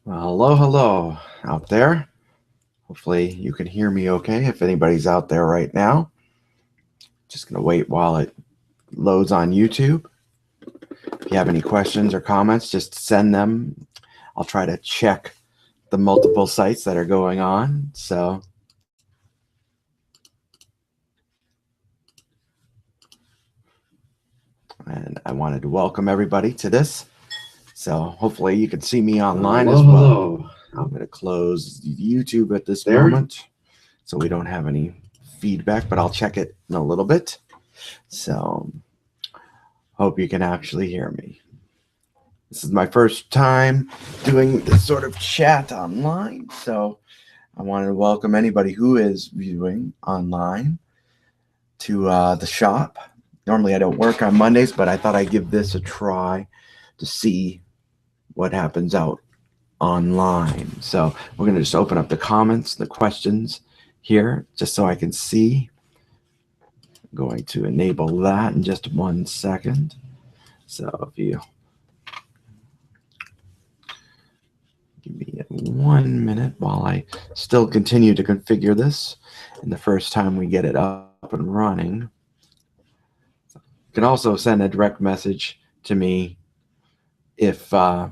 Well, hello out there. Hopefully you can hear me okay if anybody's out there right now. Just going to wait while it loads on YouTube. If you have any questions or comments, just send them. I'll try to check the multiple sites that are going on. And I wanted to welcome everybody to this. So hopefully you can see me online as well. Hello. I'm going to close YouTube at this moment so we don't have any feedback, but I'll check it in a little bit. So hope you can actually hear me. This is my first time doing this sort of chat online, so I wanted to welcome anybody who is viewing online to the shop. Normally I don't work on Mondays, but I thought I'd give this a try to see what happens out online. So we're going to just open up the comments, the questions here, just so I can see. I'm going to enable that in just 1 second. So if you give me 1 minute while I still continue to configure this, and the first time we get it up and running. You can also send a direct message to me if I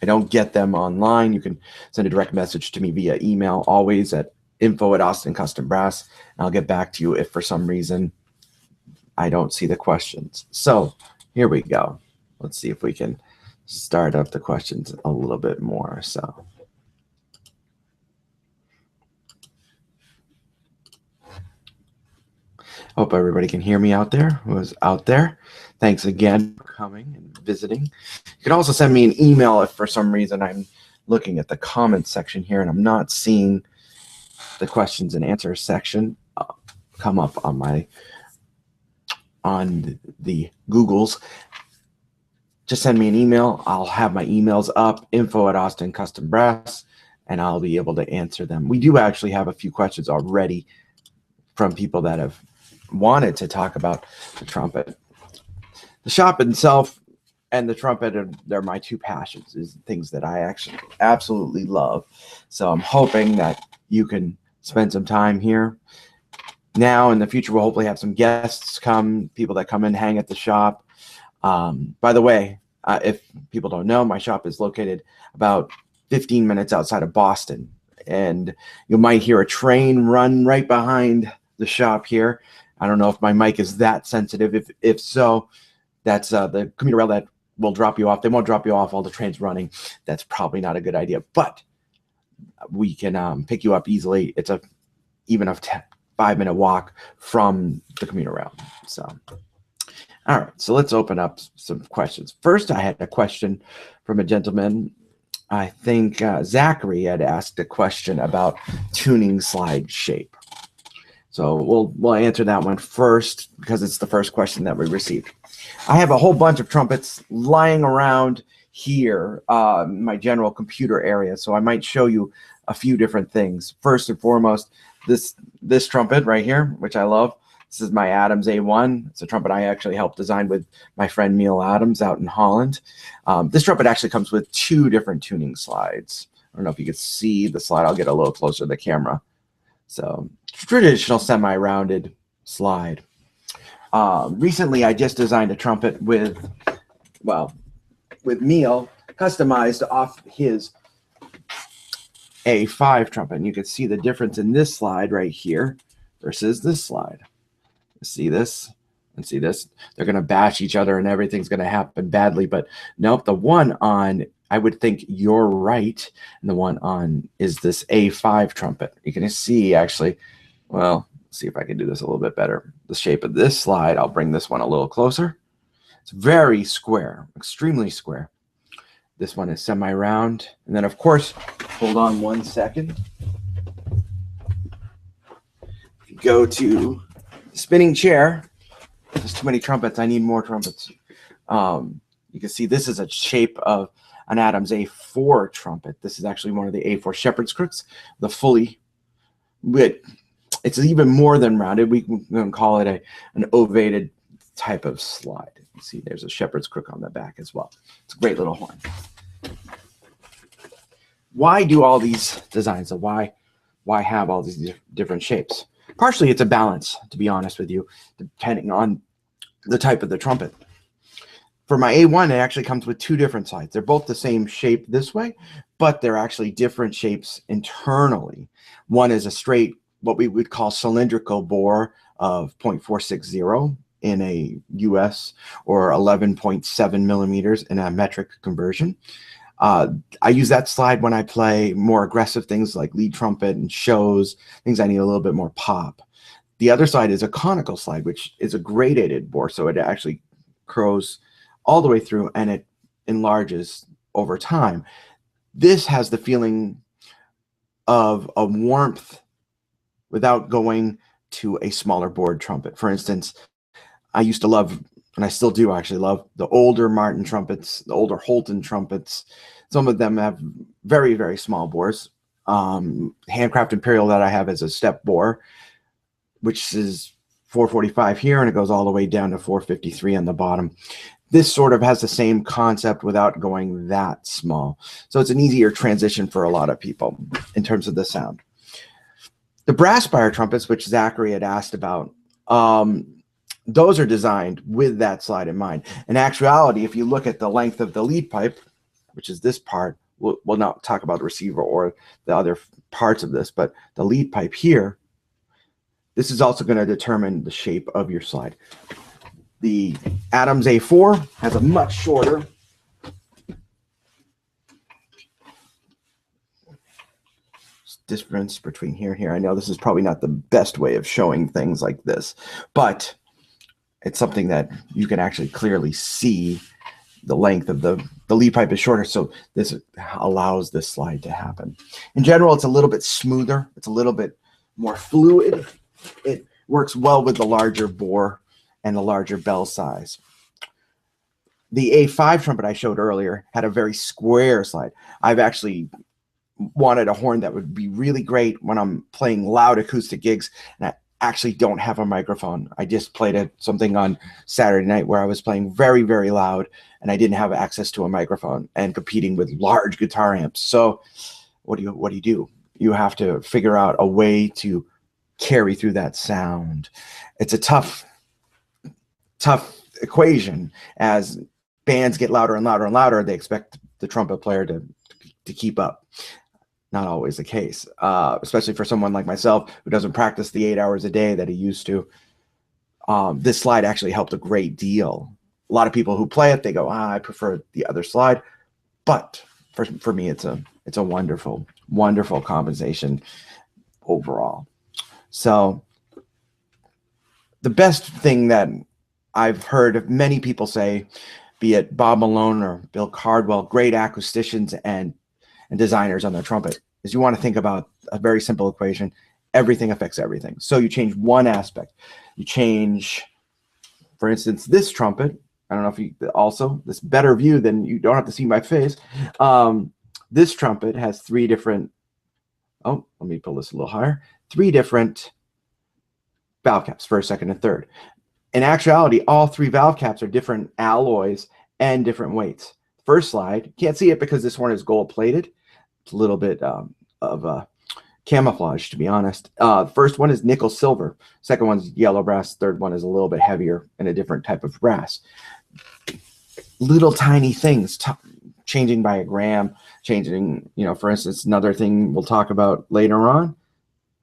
don't get them online. You can send a direct message to me via email, always at info@AustinCustomBrass, and I'll get back to you if for some reason I don't see the questions. So here we go. Let's see if we can start up the questions a little bit more. So hope everybody can hear me out there who is out there. Thanks again for coming and visiting. You can also send me an email if for some reason I'm looking at the comments section here and I'm not seeing the questions and answers section come up on the Googles. Just send me an email. I'll have my emails up, info@AustinCustomBrass, and I'll be able to answer them. We do actually have a few questions already from people that have wanted to talk about the trumpet. The shop itself and the trumpet they're my two passions, is things that I actually absolutely love. So I'm hoping that you can spend some time here. Now in the future, we'll hopefully have some guests come, people that come and hang at the shop. By the way, if people don't know, my shop is located about 15 minutes outside of Boston, and you might hear a train run right behind the shop here. I don't know if my mic is that sensitive. If so, that's the commuter rail that will drop you off. They won't drop you off while the train's running. That's probably not a good idea, but we can pick you up easily. It's even a 5-minute walk from the commuter rail. So, all right, so let's open up some questions. First, I had a question from a gentleman. I think Zachary had asked a question about tuning slide shape. So we'll answer that one first because it's the first question that we received. I have a whole bunch of trumpets lying around here, my general computer area, so I might show you a few different things. First and foremost, this trumpet right here, which I love. This is my Adams A1. It's a trumpet I actually helped design with my friend Neil Adams out in Holland. This trumpet actually comes with 2 different tuning slides. I don't know if you can see the slide. I'll get a little closer to the camera. So traditional semi-rounded slide. Recently, I just designed a trumpet with Neil, customized off his A5 trumpet. And you can see the difference in this slide right here versus this slide. See this and see this? They're going to bash each other and everything's going to happen badly. But nope, the one on, I would think you're right, and the one on is this A5 trumpet. You can see actually, well, let's see if I can do this a little bit better. The shape of this slide, I'll bring this one a little closer. It's very square, extremely square. This one is semi-round. And then, of course, hold on 1 second. If you go to the spinning chair, there's too many trumpets. I need more trumpets. You can see this is a shape of an Adams A4 trumpet. This is actually one of the A4 shepherd's crooks. The fully, it's even more than rounded. We can call it an ovated type of slide. You see there's a shepherd's crook on the back as well. It's a great little horn. why do all these designs? So why have all these different shapes? Partially, it's a balance, to be honest with you, depending on the type of the trumpet. For my A1, it actually comes with two different sides. They're both the same shape this way, but they're actually different shapes internally. One is a straight, what we would call cylindrical bore of 0.460 in a US or 11.7 millimeters in a metric conversion. I use that slide when I play more aggressive things like lead trumpet and shows, things I need a little bit more pop. The other side is a conical slide, which is a gradated bore, so it actually curls all the way through and it enlarges over time. This has the feeling of a warmth without going to a smaller bored trumpet. For instance, I used to love, and I still do actually love, the older Martin trumpets, the older Holton trumpets. Some of them have very, very small bores. Handcraft Imperial that I have is a step bore, which is 445 here, and it goes all the way down to 453 on the bottom. This sort of has the same concept without going that small. So it's an easier transition for a lot of people in terms of the sound. The brass spire trumpets, which Zachary had asked about, those are designed with that slide in mind. In actuality, if you look at the length of the lead pipe, which is this part, we'll not talk about the receiver or the other parts of this, but the lead pipe here, this is also going to determine the shape of your slide. The Adams A4 has a much shorter difference between here and here. I know this is probably not the best way of showing things like this, but it's something that you can actually clearly see. The length of the lead pipe is shorter, so this allows this slide to happen. In general, it's a little bit smoother. It's a little bit more fluid. It works well with the larger bore and the larger bell size. The A5 trumpet I showed earlier had a very square slide. I've actually wanted a horn that would be really great when I'm playing loud acoustic gigs, and I actually don't have a microphone. I just played something on Saturday night where I was playing very, very loud, and I didn't have access to a microphone and competing with large guitar amps. So what do you do? You have to figure out a way to carry through that sound. It's a tough equation. As bands get louder and louder and louder, they expect the trumpet player to keep up. Not always the case, especially for someone like myself who doesn't practice the 8 hours a day that he used to. This slide actually helped a great deal. A lot of people who play it, they go, I prefer the other slide. But for me, it's a wonderful, wonderful compensation overall. So the best thing that I've heard many people say, be it Bob Malone or Bill Cardwell, great acousticians and designers on their trumpet, is you want to think about a very simple equation. Everything affects everything. So you change one aspect. You change, for instance, this trumpet. I don't know if you also, this better view than you don't have to see my face. This trumpet has three different, let me pull this a little higher, three different valve caps, first, second, and third. In actuality, all three valve caps are different alloys and different weights. First slide, can't see it because this one is gold plated. It's a little bit of camouflage, to be honest. First one is nickel silver. Second one's yellow brass. Third one is a little bit heavier and a different type of brass. Little tiny things, changing by a gram, changing, for instance, another thing we'll talk about later on.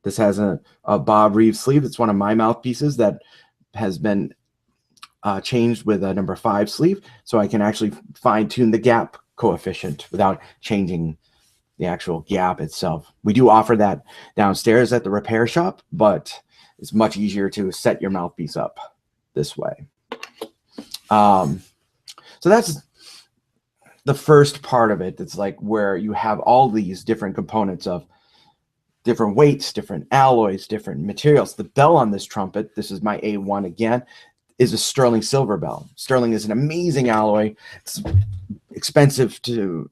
This has a Bob Reeves sleeve. It's one of my mouthpieces that has been changed with a number 5 sleeve, so I can actually fine tune the gap coefficient without changing the actual gap itself. We do offer that downstairs at the repair shop, but it's much easier to set your mouthpiece up this way. So that's the first part of it. It's like where you have all these different components of different weights, different alloys, different materials. The bell on this trumpet, this is my A1 again, is a sterling silver bell. Sterling is an amazing alloy. It's expensive to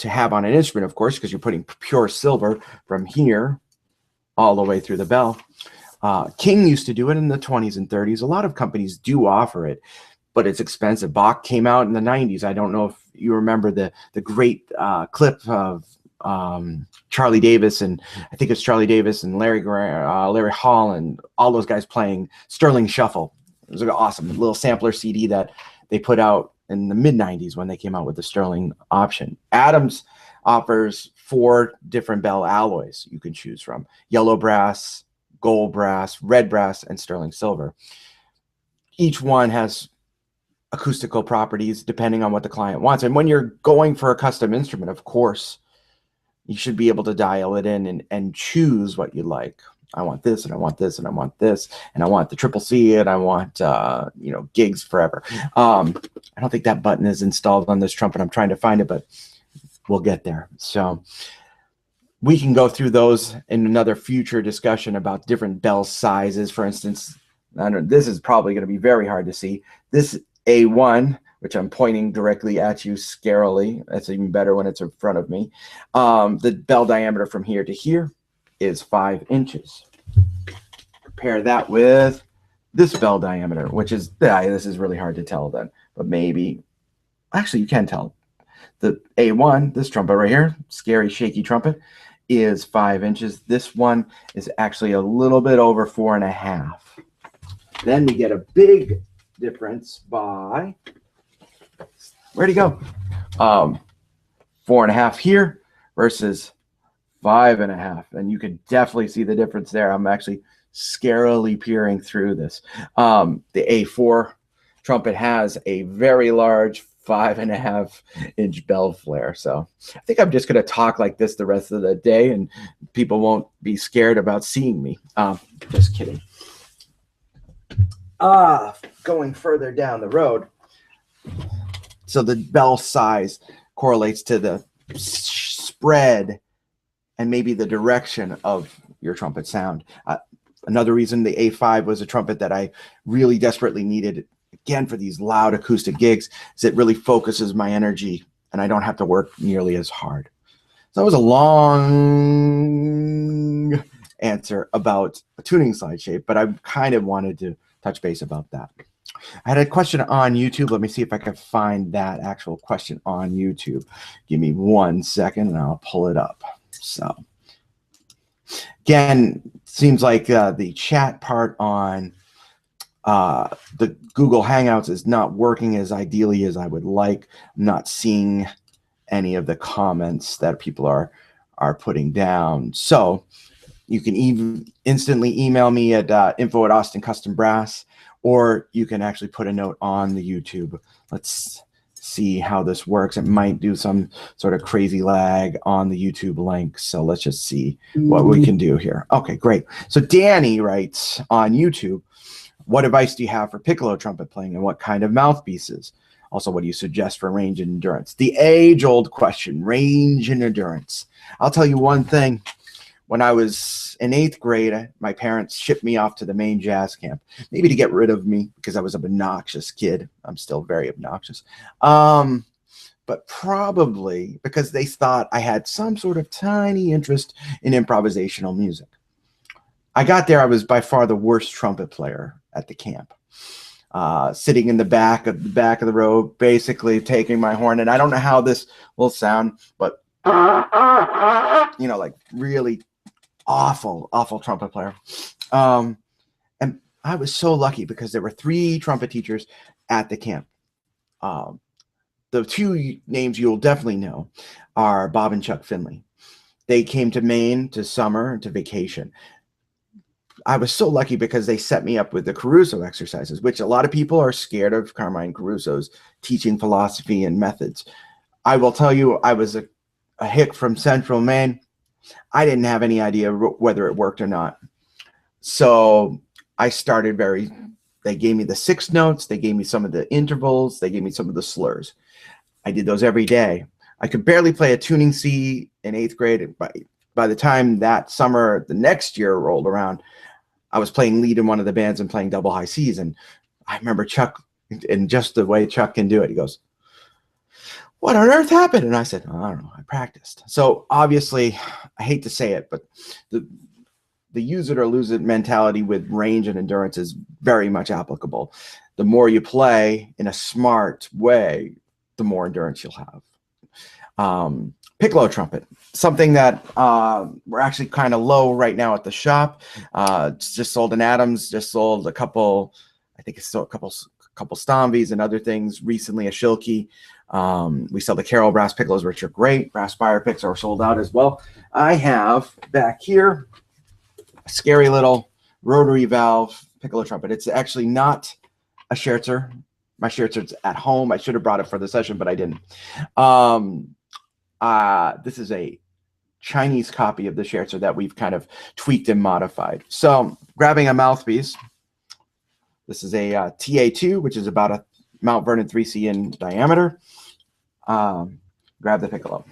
have on an instrument, of course, because you're putting pure silver from here all the way through the bell. King used to do it in the 20s and 30s. A lot of companies do offer it, but it's expensive. Bach came out in the 90s. I don't know if you remember the great clip of Charlie Davis, and I think it's Charlie Davis and Larry Hall and all those guys playing Sterling Shuffle. It was an awesome little sampler CD that they put out in the mid 90s when they came out with the Sterling option. Adams offers 4 different bell alloys you can choose from: yellow brass, gold brass, red brass, and sterling silver. Each one has acoustical properties depending on what the client wants. And when you're going for a custom instrument, of course, you should be able to dial it in and choose what you like. I want this, and I want this, and I want this, and I want the triple C, and I want, you know, gigs forever. I don't think that button is installed on this trumpet. I'm trying to find it, but we'll get there. So we can go through those in another future discussion about different bell sizes. For instance, this is probably going to be very hard to see. This A1, which I'm pointing directly at you scarily. That's even better when it's in front of me. The bell diameter from here to here is 5 inches. Compare that with this bell diameter, which is, this is really hard to tell then, but maybe, actually you can tell. The A1, this trumpet right here, scary, shaky trumpet, is 5 inches. This one is actually a little bit over 4.5. Then we get a big difference by, where'd he go? 4.5 here versus 5.5, and you can definitely see the difference there. I'm actually scarily peering through this. The A4 trumpet has a very large 5.5-inch bell flare. So I think I'm just going to talk like this the rest of the day, and people won't be scared about seeing me. Just kidding. Going further down the road, so the bell size correlates to the spread and maybe the direction of your trumpet sound. Another reason the A5 was a trumpet that I really desperately needed, again, for these loud acoustic gigs, is it really focuses my energy and I don't have to work nearly as hard. So that was a long answer about a tuning slide shape, but I kind of wanted to touch base about that. I had a question on YouTube. Let me see if I can find that actual question on YouTube. Give me 1 second and I'll pull it up. So again, seems like the chat part on the Google Hangouts is not working as ideally as I would like. I'm not seeing any of the comments that people are putting down. So you can even instantly email me at info@AustinCustomBrass, or you can actually put a note on the YouTube. Let's see how this works. It might do some sort of crazy lag on the YouTube link. So let's just see what we can do here. Okay, great. So Danny writes on YouTube, what advice do you have for piccolo trumpet playing, and what kind of mouthpieces? Also, what do you suggest for range and endurance? The age-old question, range and endurance. I'll tell you one thing. When I was in 8th grade, my parents shipped me off to the Maine jazz camp, maybe to get rid of me because I was an obnoxious kid. I'm still very obnoxious. But probably because they thought I had some sort of tiny interest in improvisational music. I got there, I was by far the worst trumpet player at the camp. Sitting in the back of the row, basically taking my horn, and I don't know how this will sound, but you know, like really awful trumpet player. And I was so lucky because there were 3 trumpet teachers at the camp. The 2 names you'll definitely know are Bob and Chuck Finley. They came to Maine to summer, to vacation. I was so lucky because they set me up with the Caruso exercises, which a lot of people are scared of Carmine Caruso's teaching philosophy and methods. I will tell you, I was a hick from Central Maine. I didn't have any idea whether it worked or not. So I started they gave me the 6 notes. They gave me some of the intervals. They gave me some of the slurs. I did those every day. I could barely play a tuning C in 8th grade. By the time that summer, the next year rolled around, I was playing lead in one of the bands and playing double high C's. And I remember Chuck, and just the way Chuck can do it, he goes, what on earth happened? And I said, I don't know, I practiced. So obviously, I hate to say it, but the use it or lose it mentality with range and endurance is very much applicable. The more you play in a smart way, the more endurance you'll have. Piccolo trumpet, something that we're actually kind of low right now at the shop. Just sold an Adams, just sold a couple, I think it's still a couple Stombies and other things. Recently, a Schilke. We sell the Carroll brass piccolos, which are great. Brass spire picks are sold out as well. I have back here a scary little rotary valve piccolo trumpet. It's actually not a Scherzer. My Scherzer's at home. I should have brought it for the session, but I didn't. This is a Chinese copy of the Scherzer that we've kind of tweaked and modified. So grabbing a mouthpiece, this is a TA2, which is about a Mount Vernon 3C in diameter. Grab the piccolo.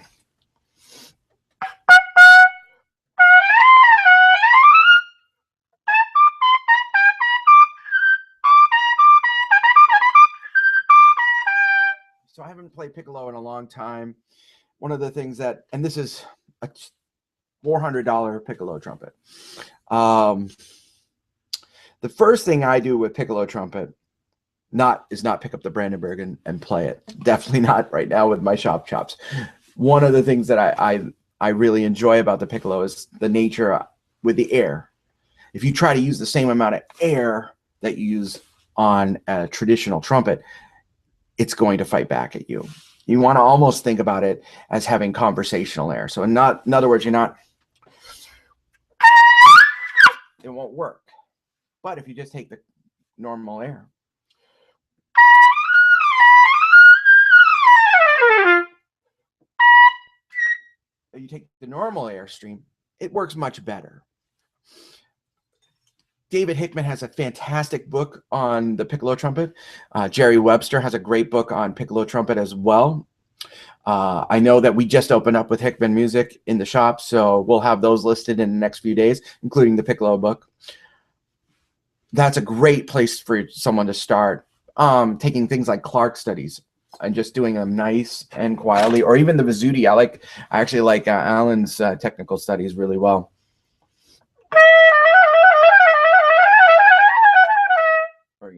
So I haven't played piccolo in a long time. One of the things that, and this is a $400 piccolo trumpet. The first thing I do with piccolo trumpet is not pick up the Brandenburg and play it. Definitely not right now with my shop chops. One of the things that I really enjoy about the piccolo is the nature with the air. If you try to use the same amount of air that you use on a traditional trumpet, it's going to fight back at you. You want to almost think about it as having conversational air. So in other words, it won't work. But if you just take the normal air, you take the normal air stream, it works much better. David Hickman has a fantastic book on the piccolo trumpet. Jerry Webster has a great book on piccolo trumpet as well. I know that we just opened up with Hickman Music in the shop, so we'll have those listed in the next few days, including the piccolo book. That's a great place for someone to start, taking things like Clark studies and just doing them nice and quietly, or even the Vizzuti. I actually like Alan's technical studies really well. Or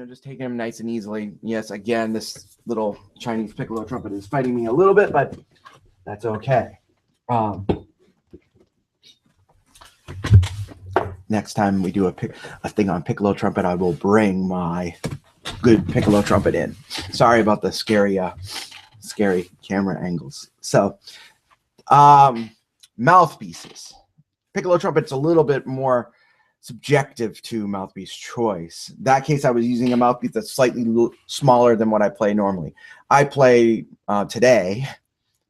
just taking them nice and easily. Yes, again, this little Chinese piccolo trumpet is fighting me a little bit, but that's okay. Next time we do a thing on piccolo trumpet, I will bring my good piccolo trumpet in. Sorry about the scary camera angles. So, mouthpieces. Piccolo trumpet's a little bit more subjective to mouthpiece choice. In that case, I was using a mouthpiece that's slightly smaller than what I play normally. I play today.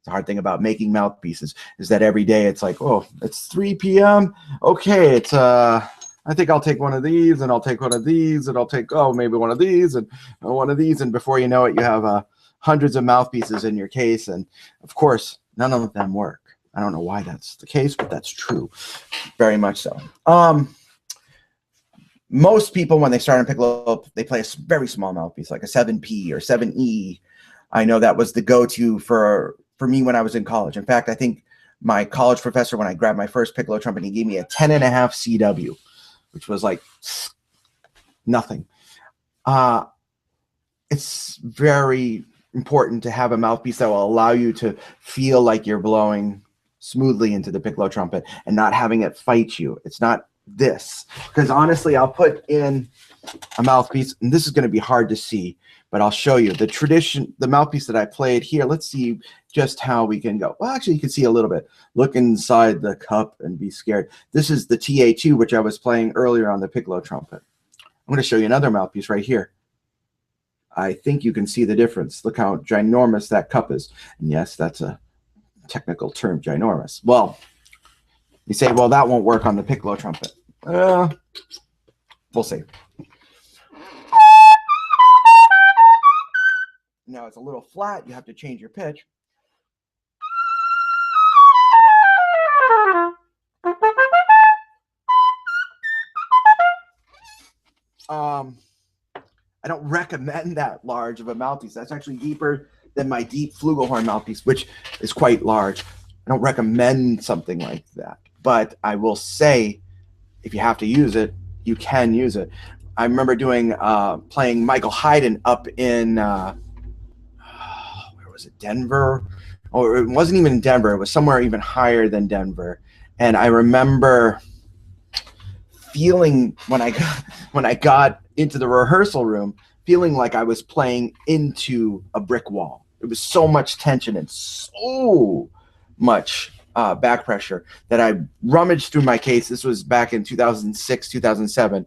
The hard thing about making mouthpieces is that every day it's like, oh, it's 3 p.m. Okay, it's I think I'll take one of these, and I'll take one of these, and I'll take maybe one of these, and one of these, and before you know it, you have hundreds of mouthpieces in your case, and of course, none of them work. I don't know why that's the case, but that's true, very much so. Most people, when they start on piccolo, they play a very small mouthpiece, like a 7P or 7E. I know that was the go-to for me when I was in college. In fact, I think my college professor, when I grabbed my first piccolo trumpet, he gave me a 10.5 CW, which was like nothing. It's very important to have a mouthpiece that will allow you to feel like you're blowing smoothly into the piccolo trumpet and not having it fight you. It's not this, because honestly, I'll put in a mouthpiece, and this is going to be hard to see, but I'll show you the mouthpiece that I played here. Let's see just how we can go. Well, actually, you can see a little bit. Look inside the cup and be scared. This is the TA2, which I was playing earlier on the piccolo trumpet. I'm going to show you another mouthpiece right here. I think you can see the difference. Look how ginormous that cup is. And yes, that's a technical term, ginormous. Well, you say, well, that won't work on the piccolo trumpet. We'll see. Now it's a little flat. You have to change your pitch. I don't recommend that large of a mouthpiece. That's actually deeper than my deep flugelhorn mouthpiece, which is quite large. I don't recommend something like that. But I will say, if you have to use it, you can use it. I remember playing Michael Hayden up in was it Denver? Or it wasn't even Denver. It was somewhere even higher than Denver. And I remember feeling when I got into the rehearsal room, feeling like I was playing into a brick wall. It was so much tension and so much back pressure that I rummaged through my case. This was back in 2006, 2007.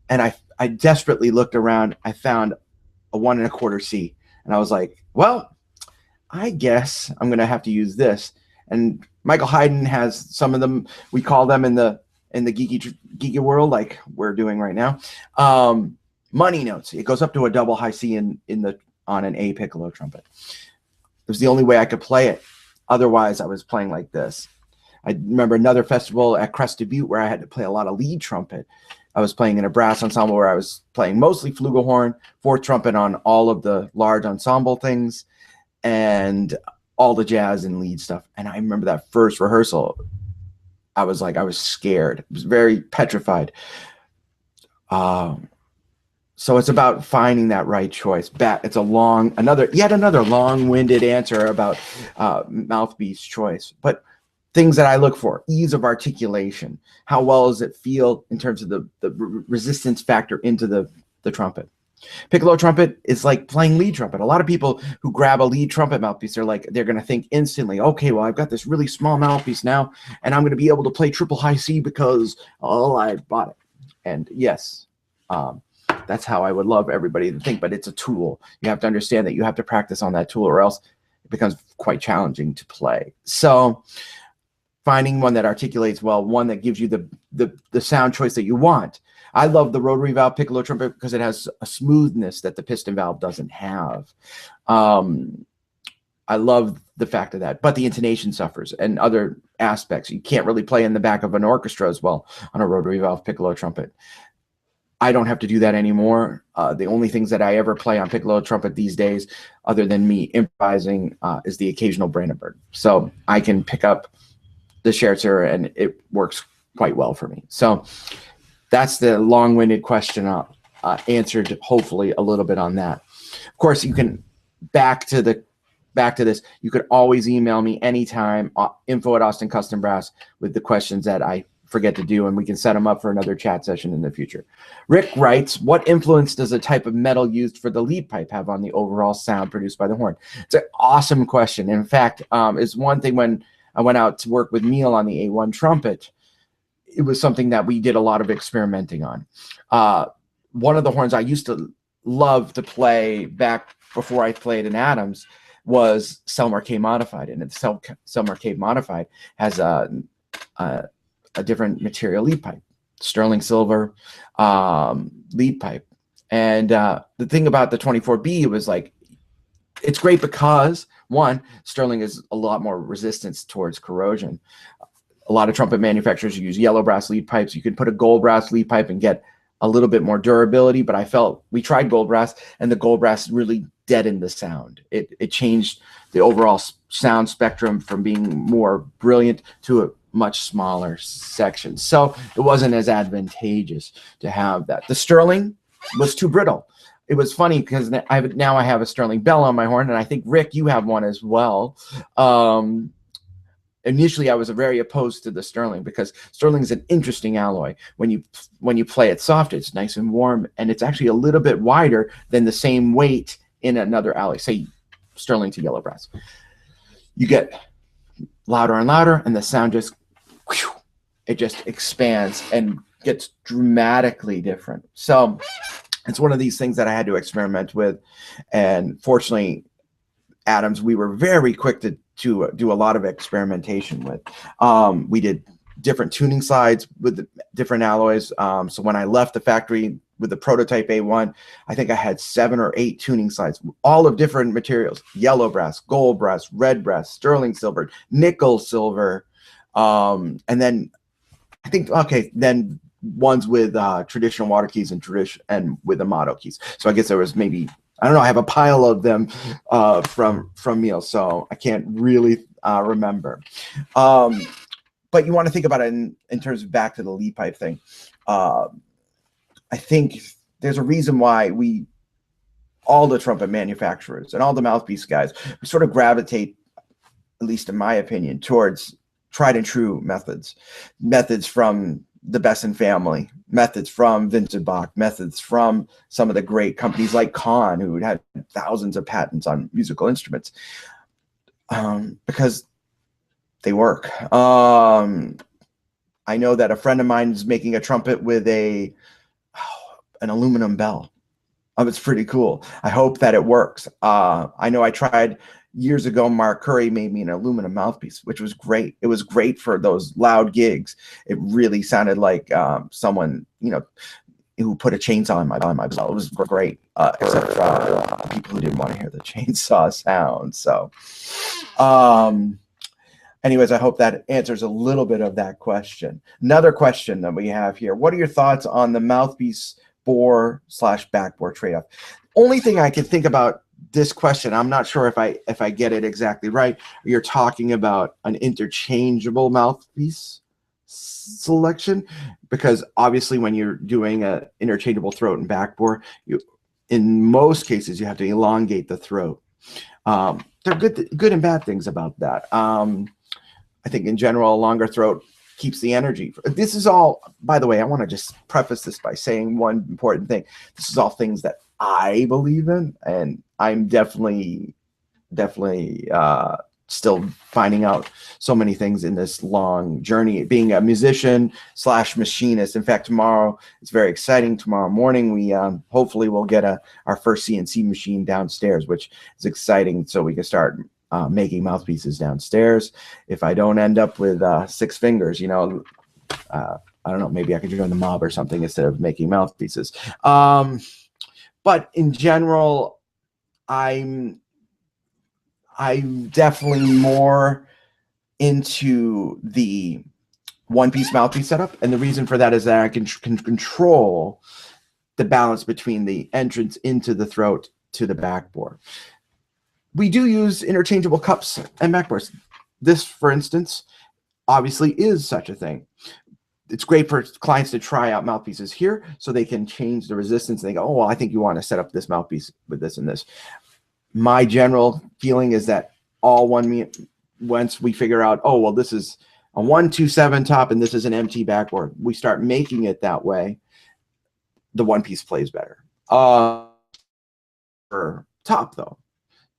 And I desperately looked around. I found a 1 1/4 C. And I was like, well, I guess I'm going to have to use this. And Michael Hayden has some of them. We call them in the geeky world, like we're doing right now, money notes. It goes up to a double high C on an A piccolo trumpet. It was the only way I could play it. Otherwise, I was playing like this. I remember another festival at Crested Butte where I had to play a lot of lead trumpet. I was playing in a brass ensemble where I was playing mostly flugelhorn, fourth trumpet on all of the large ensemble things, and all the jazz and lead stuff. And I remember that first rehearsal, I was scared. I was very petrified. So it's about finding that right choice. It's yet another long-winded answer about mouthpiece choice. But things that I look for: ease of articulation. How well does it feel in terms of the resistance factor into the trumpet? Piccolo trumpet is like playing lead trumpet. A lot of people who grab a lead trumpet mouthpiece, they're going to think instantly, okay, well, I've got this really small mouthpiece now, and I'm going to be able to play triple high C because, I bought it. And yes, that's how I would love everybody to think, but it's a tool. You have to understand that you have to practice on that tool, or else it becomes quite challenging to play. So finding one that articulates well, one that gives you the sound choice that you want. I love the rotary valve piccolo trumpet because it has a smoothness that the piston valve doesn't have. I love the fact of that, but the intonation suffers and other aspects. You can't really play in the back of an orchestra as well on a rotary valve piccolo trumpet. I don't have to do that anymore. The only things that I ever play on piccolo trumpet these days, other than me improvising, is the occasional Brandenburg. So I can pick up the Scherzer and it works quite well for me. So that's the long-winded question answered, hopefully, a little bit on that. Of course, you can back to this. You could always email me anytime, info@AustinCustomBrass, with the questions that I forget to do, and we can set them up for another chat session in the future. Rick writes, what influence does the type of metal used for the lead pipe have on the overall sound produced by the horn? It's an awesome question. In fact, it's one thing when I went out to work with Neil on the A1 trumpet, it was something that we did a lot of experimenting on. One of the horns I used to love to play back before I played in Adams was Selmer K Modified, and the Selmer K Modified has a different material lead pipe, sterling silver lead pipe. And the thing about the 24B, it was like, it's great because, one, sterling is a lot more resistance towards corrosion. A lot of trumpet manufacturers use yellow brass lead pipes. You can put a gold brass lead pipe and get a little bit more durability, but I felt we tried gold brass, and the gold brass really deadened the sound. It changed the overall sound spectrum from being more brilliant to a much smaller section. So it wasn't as advantageous to have that. The sterling was too brittle. It was funny because now I have a sterling bell on my horn, and I think, Rick, you have one as well. Initially, I was very opposed to the sterling because sterling is an interesting alloy. When you play it soft, it's nice and warm, and it's actually a little bit wider than the same weight in another alloy, say sterling to yellow brass. You get louder and louder, and the sound just expands and gets dramatically different. So it's one of these things that I had to experiment with, and fortunately, Adams, we were very quick to do a lot of experimentation with. We did different tuning slides with the different alloys. So when I left the factory with the prototype A1, I think I had 7 or 8 tuning slides, all of different materials: yellow brass, gold brass, red brass, sterling silver, nickel silver. And then I think, then ones with traditional water keys and with the motto keys. So I guess there was maybe, I don't know, I have a pile of them from Neil, so I can't really remember. But you want to think about it in terms of back to the lead pipe thing. I think there's a reason why we all the trumpet manufacturers and all the mouthpiece guys, we sort of gravitate, at least in my opinion, towards tried and true methods from the Besson family, methods from Vincent Bach, methods from some of the great companies like Kahn, who had thousands of patents on musical instruments, because they work. I know that a friend of mine is making a trumpet with an aluminum bell. It's pretty cool. I hope that it works. I know I tried years ago. Mark Curry made me an aluminum mouthpiece, which was great. It was great for those loud gigs. It really sounded like someone, who put a chainsaw in my bell. It was great, except for people who didn't want to hear the chainsaw sound. So, anyways, I hope that answers a little bit of that question. Another question that we have here: what are your thoughts on the mouthpiece bore/backbore trade-off? Only thing I can think about this question, I'm not sure if I get it exactly right. You're talking about an interchangeable mouthpiece selection, because obviously when you're doing an interchangeable throat and backbore, in most cases you have to elongate the throat. There are good and bad things about that. I think in general, a longer throat keeps the energy. This is all, by the way, I want to just preface this by saying one important thing. This is all things that I believe in, and I'm definitely still finding out so many things in this long journey, being a musician / machinist. In fact, tomorrow, it's very exciting. Tomorrow morning, we hopefully will get our first CNC machine downstairs, which is exciting, so we can start making mouthpieces downstairs. If I don't end up with 6 fingers, I don't know, maybe I could join the mob or something instead of making mouthpieces. But in general, I'm definitely more into the one-piece mouthpiece setup, and the reason for that is that I can control the balance between the entrance into the throat to the backbore. We do use interchangeable cups and backbores. This, for instance, obviously is such a thing. It's great for clients to try out mouthpieces here so they can change the resistance. And they go, oh, well, I think you want to set up this mouthpiece with this and this. My general feeling is that once we figure out, oh, well, this is a 127 top and this is an MT backboard, we start making it that way, the one piece plays better. For top, though,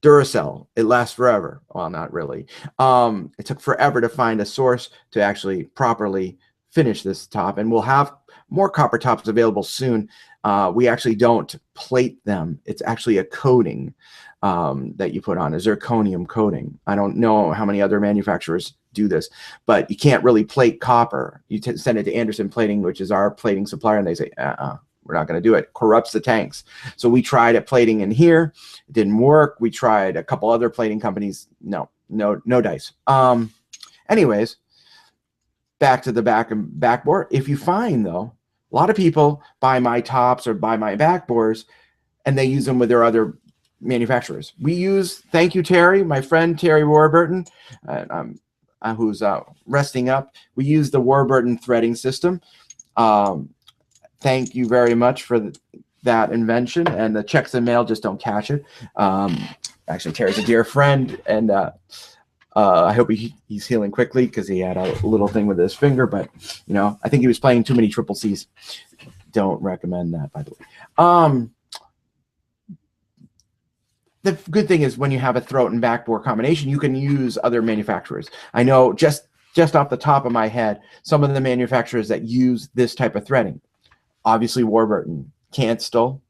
Duracell, it lasts forever. Well, not really. It took forever to find a source to actually properly finish this top, and we'll have more copper tops available soon. We actually don't plate them. It's actually a coating that you put on, a zirconium coating. I don't know how many other manufacturers do this, but you can't really plate copper. You send it to Anderson Plating, which is our plating supplier, and they say, we're not going to do it. Corrupts the tanks. So we tried at plating in here. It didn't work. We tried a couple other plating companies. No dice. Anyways, back to the backbore. If you find, though, a lot of people buy my tops or buy my backbores, and they use them with their other manufacturers. We use, thank you, Terry, my friend Terry Warburton, who's resting up. We use the Warburton threading system. Thank you very much for that invention, and the checks in mail just don't cash it. Actually, Terry's a dear friend, and I hope he's healing quickly, because he had a little thing with his finger, but I think he was playing too many triple C's. Don't recommend that, by the way. The good thing is when you have a throat and backbore combination, you can use other manufacturers. I know just off the top of my head, some of the manufacturers that use this type of threading. Obviously, Warburton, Canstell,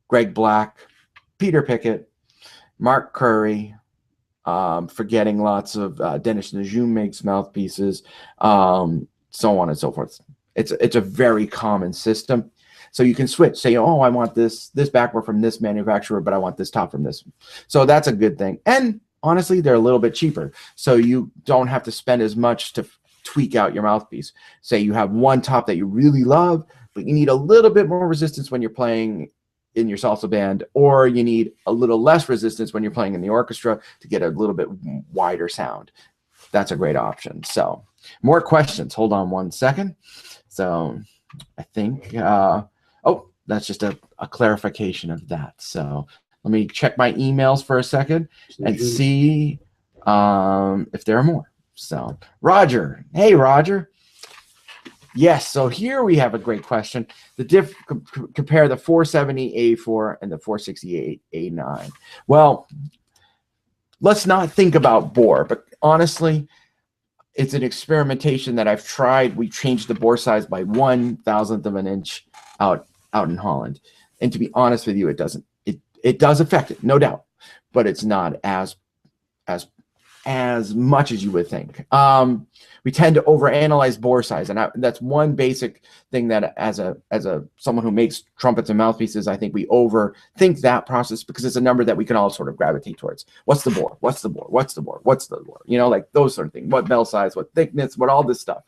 Greg Black, Peter Pickett, Mark Curry, forgetting lots of Dennis Najum makes mouthpieces, so on and so forth. It's a very common system. So you can switch, say, oh, I want this backbore from this manufacturer, but I want this top from this. So that's a good thing. And honestly, they're a little bit cheaper. So you don't have to spend as much to tweak out your mouthpiece. Say you have one top that you really love, but you need a little bit more resistance when you're playing in your salsa band, or you need a little less resistance when you're playing in the orchestra to get a little bit wider sound. That's a great option. So more questions. Hold on one second. So I think, oh, that's just a clarification of that. So Let me check my emails for a second and see if there are more. So Roger, hey Roger. Yes, so here we have a great question. Compare the 470 A4 and the 468 A9. Well, let's not think about bore, but honestly, it's an experimentation that I've tried. We changed the bore size by 1/1000th of an inch out in Holland. And to be honest with you, it does affect it, no doubt, but it's not as much as you would think. We tend to overanalyze bore size, and that's one basic thing that as someone who makes trumpets and mouthpieces, I think we overthink that process because it's a number that we can all sort of gravitate towards. What's the bore? What's the bore? What's the bore? What's the bore? You know, like those sort of things. What bell size? What thickness? What all this stuff.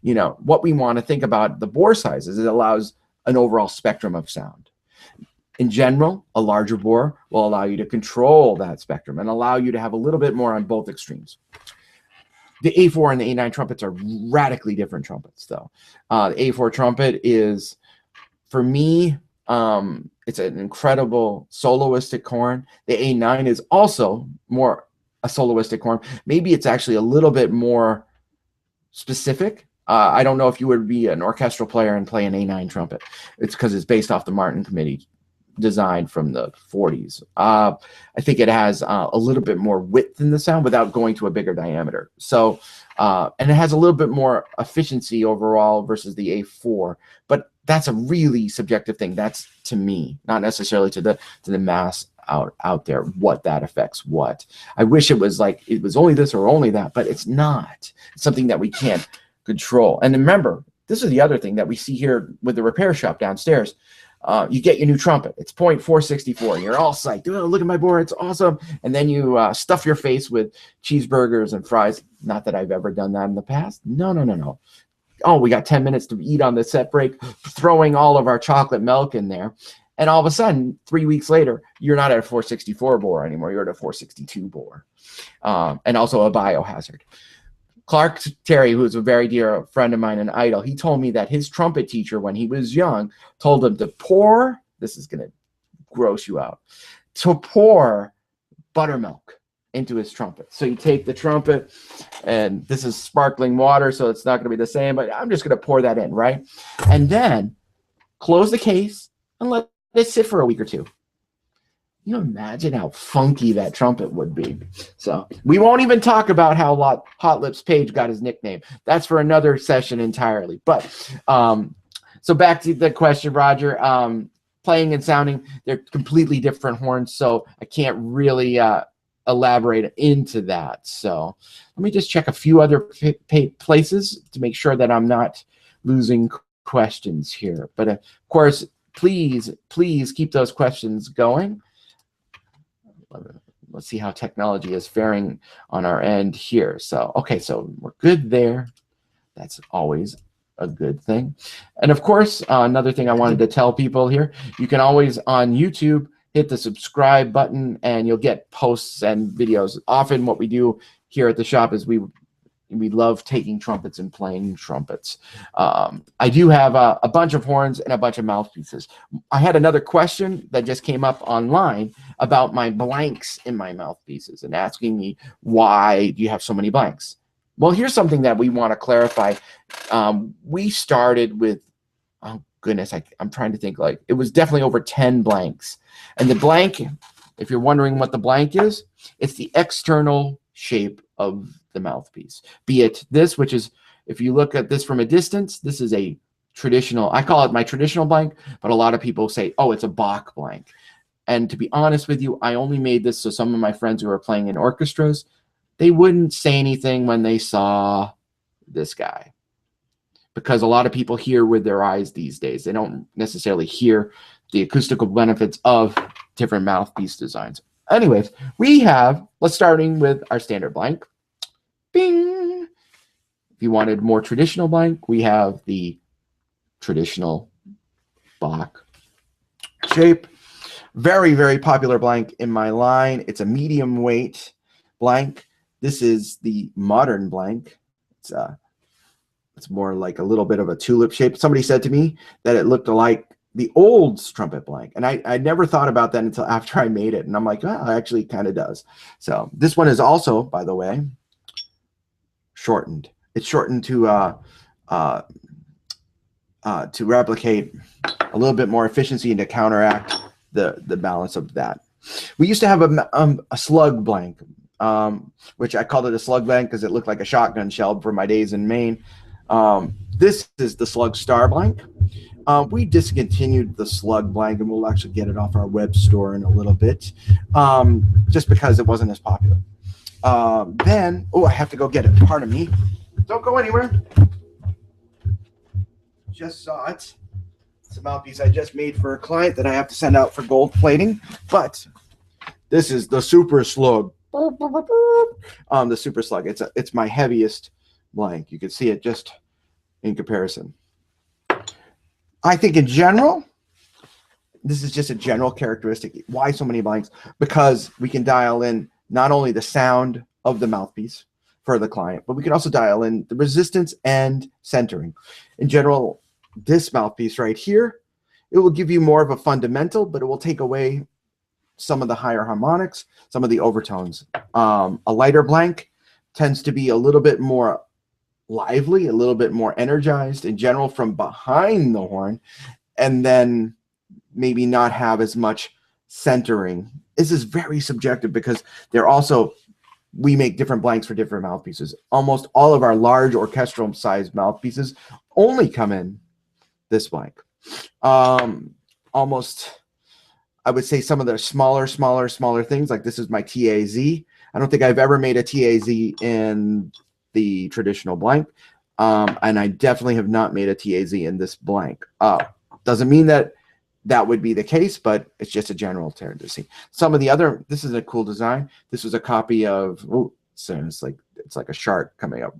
You know, what we want to think about the bore size is it allows an overall spectrum of sound. In general, a larger bore will allow you to control that spectrum and allow you to have a little bit more on both extremes. The A4 and the A9 trumpets are radically different trumpets, though. The A4 trumpet is, for me, it's an incredible soloistic horn. The A9 is also more a soloistic horn. Maybe it's actually a little bit more specific. I don't know if you would be an orchestral player and play an A9 trumpet. It's because it's based off the Martin Committee design from the 40s. I think it has a little bit more width in the sound without going to a bigger diameter. So, and it has a little bit more efficiency overall versus the A4, but that's a really subjective thing. That's to me, not necessarily to the mass out there, what that affects what. I wish it was like, it was only this or only that, but it's not. It's something that we can't control. And remember, this is the other thing that we see here with the repair shop downstairs. You get your new trumpet. It's 0.464. And you're all psyched. Oh, look at my board. It's awesome. And then you stuff your face with cheeseburgers and fries. Not that I've ever done that in the past. No. Oh, we got 10 minutes to eat on the set break, throwing all of our chocolate milk in there. And all of a sudden, 3 weeks later, you're not at a 464 bore anymore. You're at a 462 bore. And also a biohazard. Clark Terry, who's a very dear friend of mine and idol, he told me that his trumpet teacher, when he was young, told him to pour, this is going to gross you out, to pour buttermilk into his trumpet. So you take the trumpet, and this is sparkling water, so it's not going to be the same, but I'm just going to pour that in, right? And then close the case and let it sit for a week or two. You imagine how funky that trumpet would be. So we won't even talk about how Hot Lips Page got his nickname. That's for another session entirely. But so back to the question, Roger. Playing and sounding, they're completely different horns, so I can't really elaborate into that. So let me just check a few other places to make sure that I'm not losing questions here. But of course, please keep those questions going. Let's see how technology is faring on our end here. So, okay, so we're good there. That's always a good thing. And of course, another thing I wanted to tell people here, you can always on YouTube hit the subscribe button and you'll get posts and videos. Often what we do here at the shop is we love taking trumpets and playing trumpets. I do have a bunch of horns and a bunch of mouthpieces. I had another question that just came up online about my blanks in my mouthpieces and asking me, why do you have so many blanks? Well, here's something that we want to clarify. We started with, oh goodness, I'm trying to think, like, it was definitely over 10 blanks. And the blank, if you're wondering what the blank is, it's the external shape of the mouthpiece. Be it this, which is, if you look at this from a distance, this is a traditional, I call it my traditional blank, but a lot of people say, oh, it's a Bach blank. And to be honest with you, I only made this so some of my friends who are playing in orchestras, they wouldn't say anything when they saw this guy. Because a lot of people hear with their eyes these days. They don't necessarily hear the acoustical benefits of different mouthpiece designs. Anyways, we have, let's starting with our standard blank. Bing! If you wanted more traditional blank, we have the traditional Bach shape. Very, very popular blank in my line. It's a medium weight blank. This is the modern blank. It's more like a little bit of a tulip shape. Somebody said to me that it looked like the old trumpet blank. And I never thought about that until after I made it. And I'm like, well, it actually kind of does. So this one is also, by the way, shortened. It's shortened to replicate a little bit more efficiency and to counteract the balance of that. We used to have a slug blank, which I called it a slug blank because it looked like a shotgun shell for my days in Maine. This is the slug star blank. We discontinued the slug blank, and we'll actually get it off our web store in a little bit, just because it wasn't as popular. Then, oh, I have to go get it. Pardon me. Don't go anywhere. Just saw it. It's a mouthpiece I just made for a client that I have to send out for gold plating. But this is the Super Slug. The Super Slug. It's my heaviest blank. You can see it just in comparison. I think in general, this is just a general characteristic. Why so many blanks? Because we can dial in not only the sound of the mouthpiece for the client, but we can also dial in the resistance and centering. In general, this mouthpiece right here, it will give you more of a fundamental, but it will take away some of the higher harmonics, some of the overtones. A lighter blank tends to be a little bit more lively, a little bit more energized in general from behind the horn, and then maybe not have as much centering. This is very subjective because we make different blanks for different mouthpieces. Almost all of our large orchestral sized mouthpieces only come in this blank. Almost, I would say some of the smaller things, like this is my TAZ. I don't think I've ever made a TAZ in the traditional blank, and I definitely have not made a TAZ in this blank. Doesn't mean that would be the case, but it's just a general tendency. Some of the other, this is a cool design. This was a copy of, so it's like a shark coming up.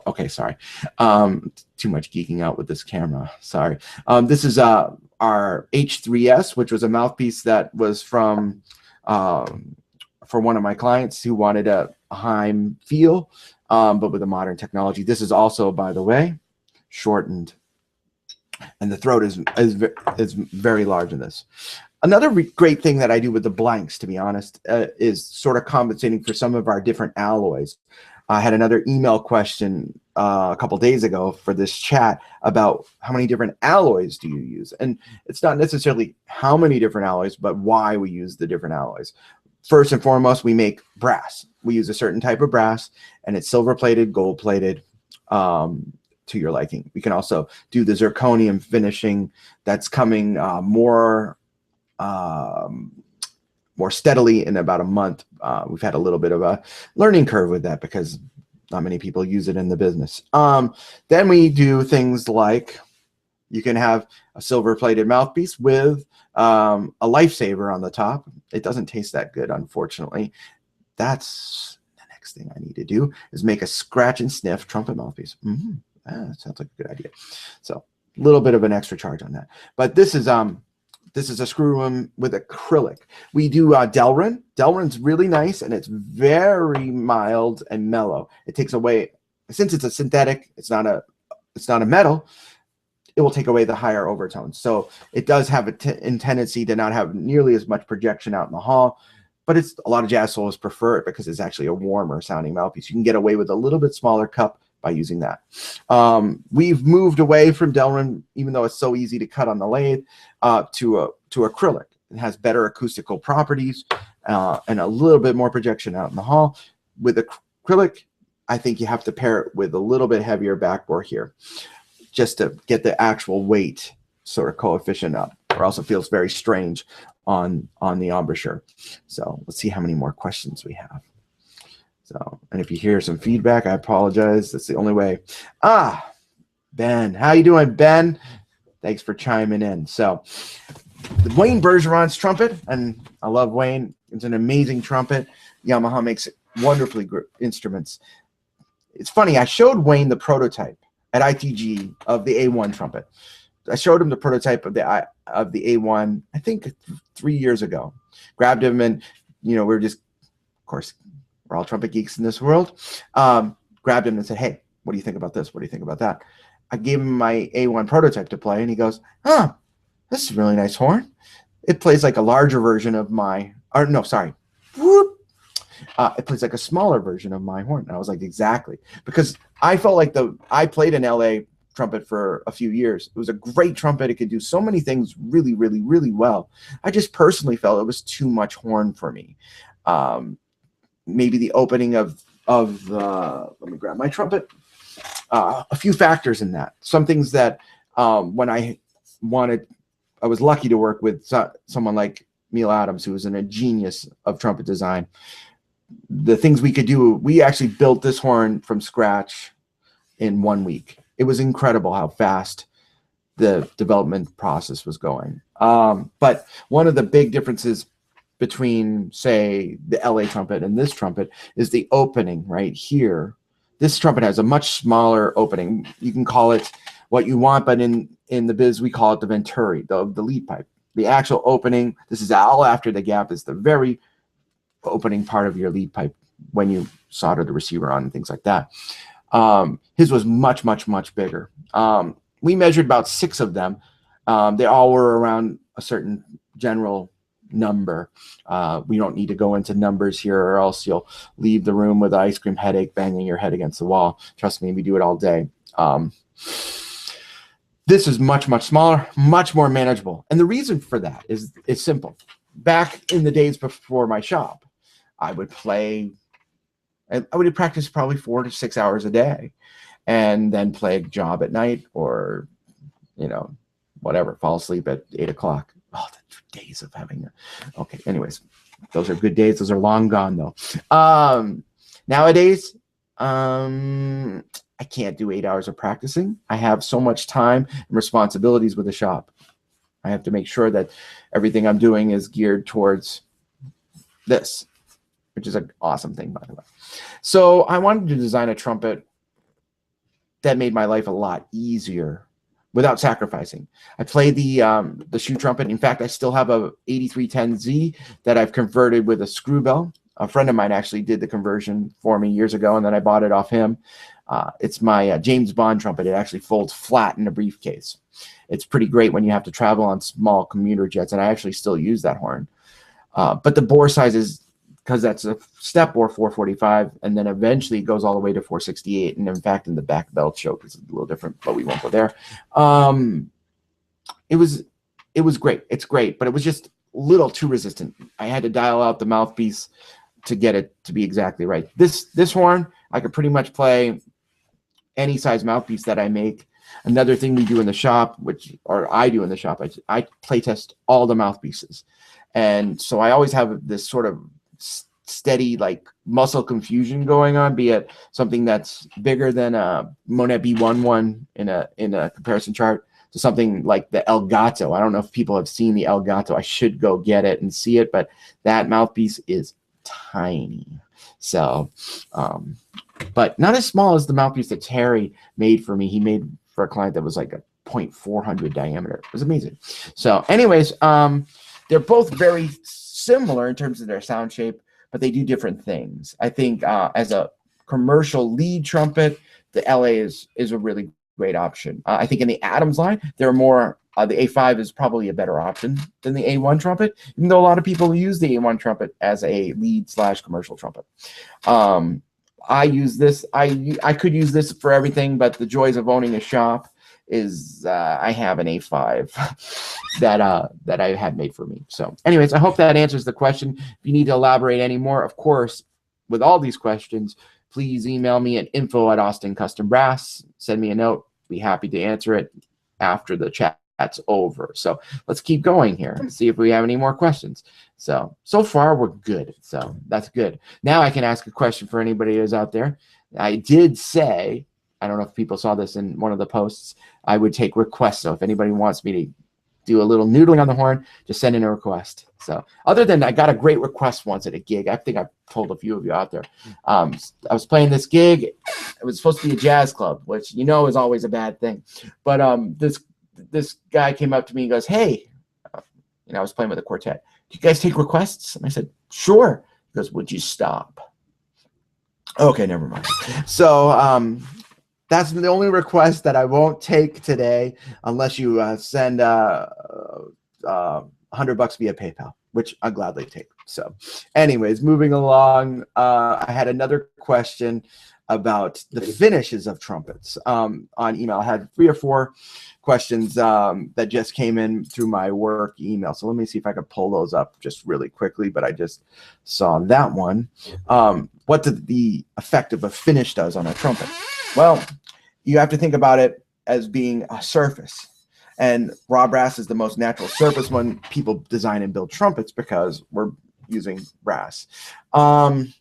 Okay, sorry. Too much geeking out with this camera. Sorry. This is our H3S, which was a mouthpiece that was from for one of my clients who wanted a Heim feel, but with a modern technology. This is also, by the way, shortened, and the throat is very large in this. Another great thing that I do with the blanks, to be honest, is sort of compensating for some of our different alloys. I had another email question a couple days ago for this chat about how many different alloys do you use? And it's not necessarily how many different alloys, but why we use the different alloys. First and foremost, we make brass. We use a certain type of brass, and it's silver-plated, gold-plated, to your liking. We can also do the zirconium finishing that's coming more steadily in about a month. We've had a little bit of a learning curve with that because not many people use it in the business. Then we do things like you can have a silver-plated mouthpiece with a lifesaver on the top. It doesn't taste that good, unfortunately. That's the next thing I need to do, is make a scratch and sniff trumpet mouthpiece. That sounds like a good idea. So a little bit of an extra charge on that. But this is a screw room with acrylic. We do Delrin. Delrin's really nice, and it's very mild and mellow. It takes away, since it's a synthetic, it's not a metal, it will take away the higher overtones. So it does have a tendency to not have nearly as much projection out in the hall, but it's a lot of jazz soloists prefer it because it's actually a warmer sounding mouthpiece. You can get away with a little bit smaller cup by using that. We've moved away from Delrin, even though it's so easy to cut on the lathe, to acrylic. It has better acoustical properties and a little bit more projection out in the hall. With acrylic, I think you have to pair it with a little bit heavier backbore here, just to get the actual weight sort of coefficient up, or else it feels very strange on the embouchure. So let's see how many more questions we have. So, and if you hear some feedback, I apologize. That's the only way. Ben, how you doing, Ben? Thanks for chiming in. So the Wayne Bergeron's trumpet, and I love Wayne. It's an amazing trumpet. Yamaha makes wonderfully good instruments. It's funny, I showed Wayne the prototype at ITG of the A1 trumpet. I showed him the prototype of the A1, I think 3 years ago. Grabbed him, and we were just, of course, we're all trumpet geeks in this world. Grabbed him and said, "Hey, what do you think about this? What do you think about that?" I gave him my A1 prototype to play, and he goes, "Huh, this is a really nice horn. It plays like a larger version of my, or no, sorry, whoop. It plays like a smaller version of my horn." And I was like, exactly, because I felt like I played an LA trumpet for a few years. It was a great trumpet. It could do so many things really, really, really well. I just personally felt it was too much horn for me. Maybe the opening of let me grab my trumpet. A few factors in that. Some things that when I was lucky to work with someone like Neil Adams, who was a genius of trumpet design. The things we could do, we actually built this horn from scratch in 1 week. It was incredible how fast the development process was going. But one of the big differences between, say, the LA trumpet and this trumpet is the opening right here. This trumpet has a much smaller opening. You can call it what you want, but in the biz, we call it the venturi, the lead pipe. The actual opening, this is all after the gap, is the very opening part of your lead pipe when you solder the receiver on and things like that. His was much, much, much bigger. We measured about 6 of them. They all were around a certain general number. We don't need to go into numbers here, or else you'll leave the room with an ice cream headache, banging your head against the wall. Trust me, we do it all day. This is much, much smaller, much more manageable. And the reason for that is simple. Back in the days before my shop, I would practice probably 4 to 6 hours a day, and then play a job at night, or, whatever, fall asleep at 8 o'clock. Oh, the days of having okay. Anyways, those are good days. Those are long gone though. Nowadays, I can't do 8 hours of practicing. I have so much time and responsibilities with the shop. I have to make sure that everything I'm doing is geared towards this, which is an awesome thing, by the way. So I wanted to design a trumpet that made my life a lot easier without sacrificing. I play the shoe trumpet. In fact, I still have a 8310Z that I've converted with a screw bell. A friend of mine actually did the conversion for me years ago, and then I bought it off him. It's my James Bond trumpet. It actually folds flat in a briefcase. It's pretty great when you have to travel on small commuter jets, and I actually still use that horn. But the bore size is, because that's a step bore, 445, and then eventually it goes all the way to 468. And in fact, in the back bell choke, it's a little different, but we won't go there. It was great. It's great, but it was just a little too resistant. I had to dial out the mouthpiece to get it to be exactly right. This horn, I could pretty much play any size mouthpiece that I make. Another thing we do in the shop, I do in the shop, I play test all the mouthpieces. And so I always have this sort of steady like muscle confusion going on, be it something that's bigger than a Monet B11 in a comparison chart to something like the Elgato. I don't know if people have seen the Elgato. I should go get it and see it, but that mouthpiece is tiny. So, but not as small as the mouthpiece that Terry made for me. He made for a client that was like a 0.400 diameter. It was amazing. So anyways, they're both very similar in terms of their sound shape, but they do different things. I think as a commercial lead trumpet, the LA is a really great option. I think in the Adams line, they're more, the A5 is probably a better option than the A1 trumpet, even though a lot of people use the A1 trumpet as a lead / commercial trumpet. I use this, I could use this for everything, but the joys of owning a shop is I have an A5 that I had made for me. So anyways, I hope that answers the question. If you need to elaborate any more, of course, with all these questions, please email me at info@AustinCustomBrass. Send me a note. Be happy to answer it after the chat's over. So let's keep going here and see if we have any more questions. So far we're good. So that's good. Now I can ask a question for anybody who's out there. I did say, I don't know if people saw this in one of the posts, I would take requests. So if anybody wants me to do a little noodling on the horn, just send in a request. So other than I got a great request once at a gig. I think I've told a few of you out there. I was playing this gig. It was supposed to be a jazz club, which is always a bad thing. But this guy came up to me and goes, "Hey," I was playing with a quartet. "Do you guys take requests?" And I said, "Sure." He goes, "Would you stop?" Okay, never mind. So That's the only request that I won't take today, unless you send $100 via PayPal, which I'll gladly take. So, anyways, moving along, I had another question about the finishes of trumpets on email. I had 3 or 4 questions that just came in through my work email. So let me see if I can pull those up just really quickly, but I just saw that one. What the effect of a finish does on a trumpet? Well, you have to think about it as being a surface. And raw brass is the most natural surface when people design and build trumpets, because we're using brass. In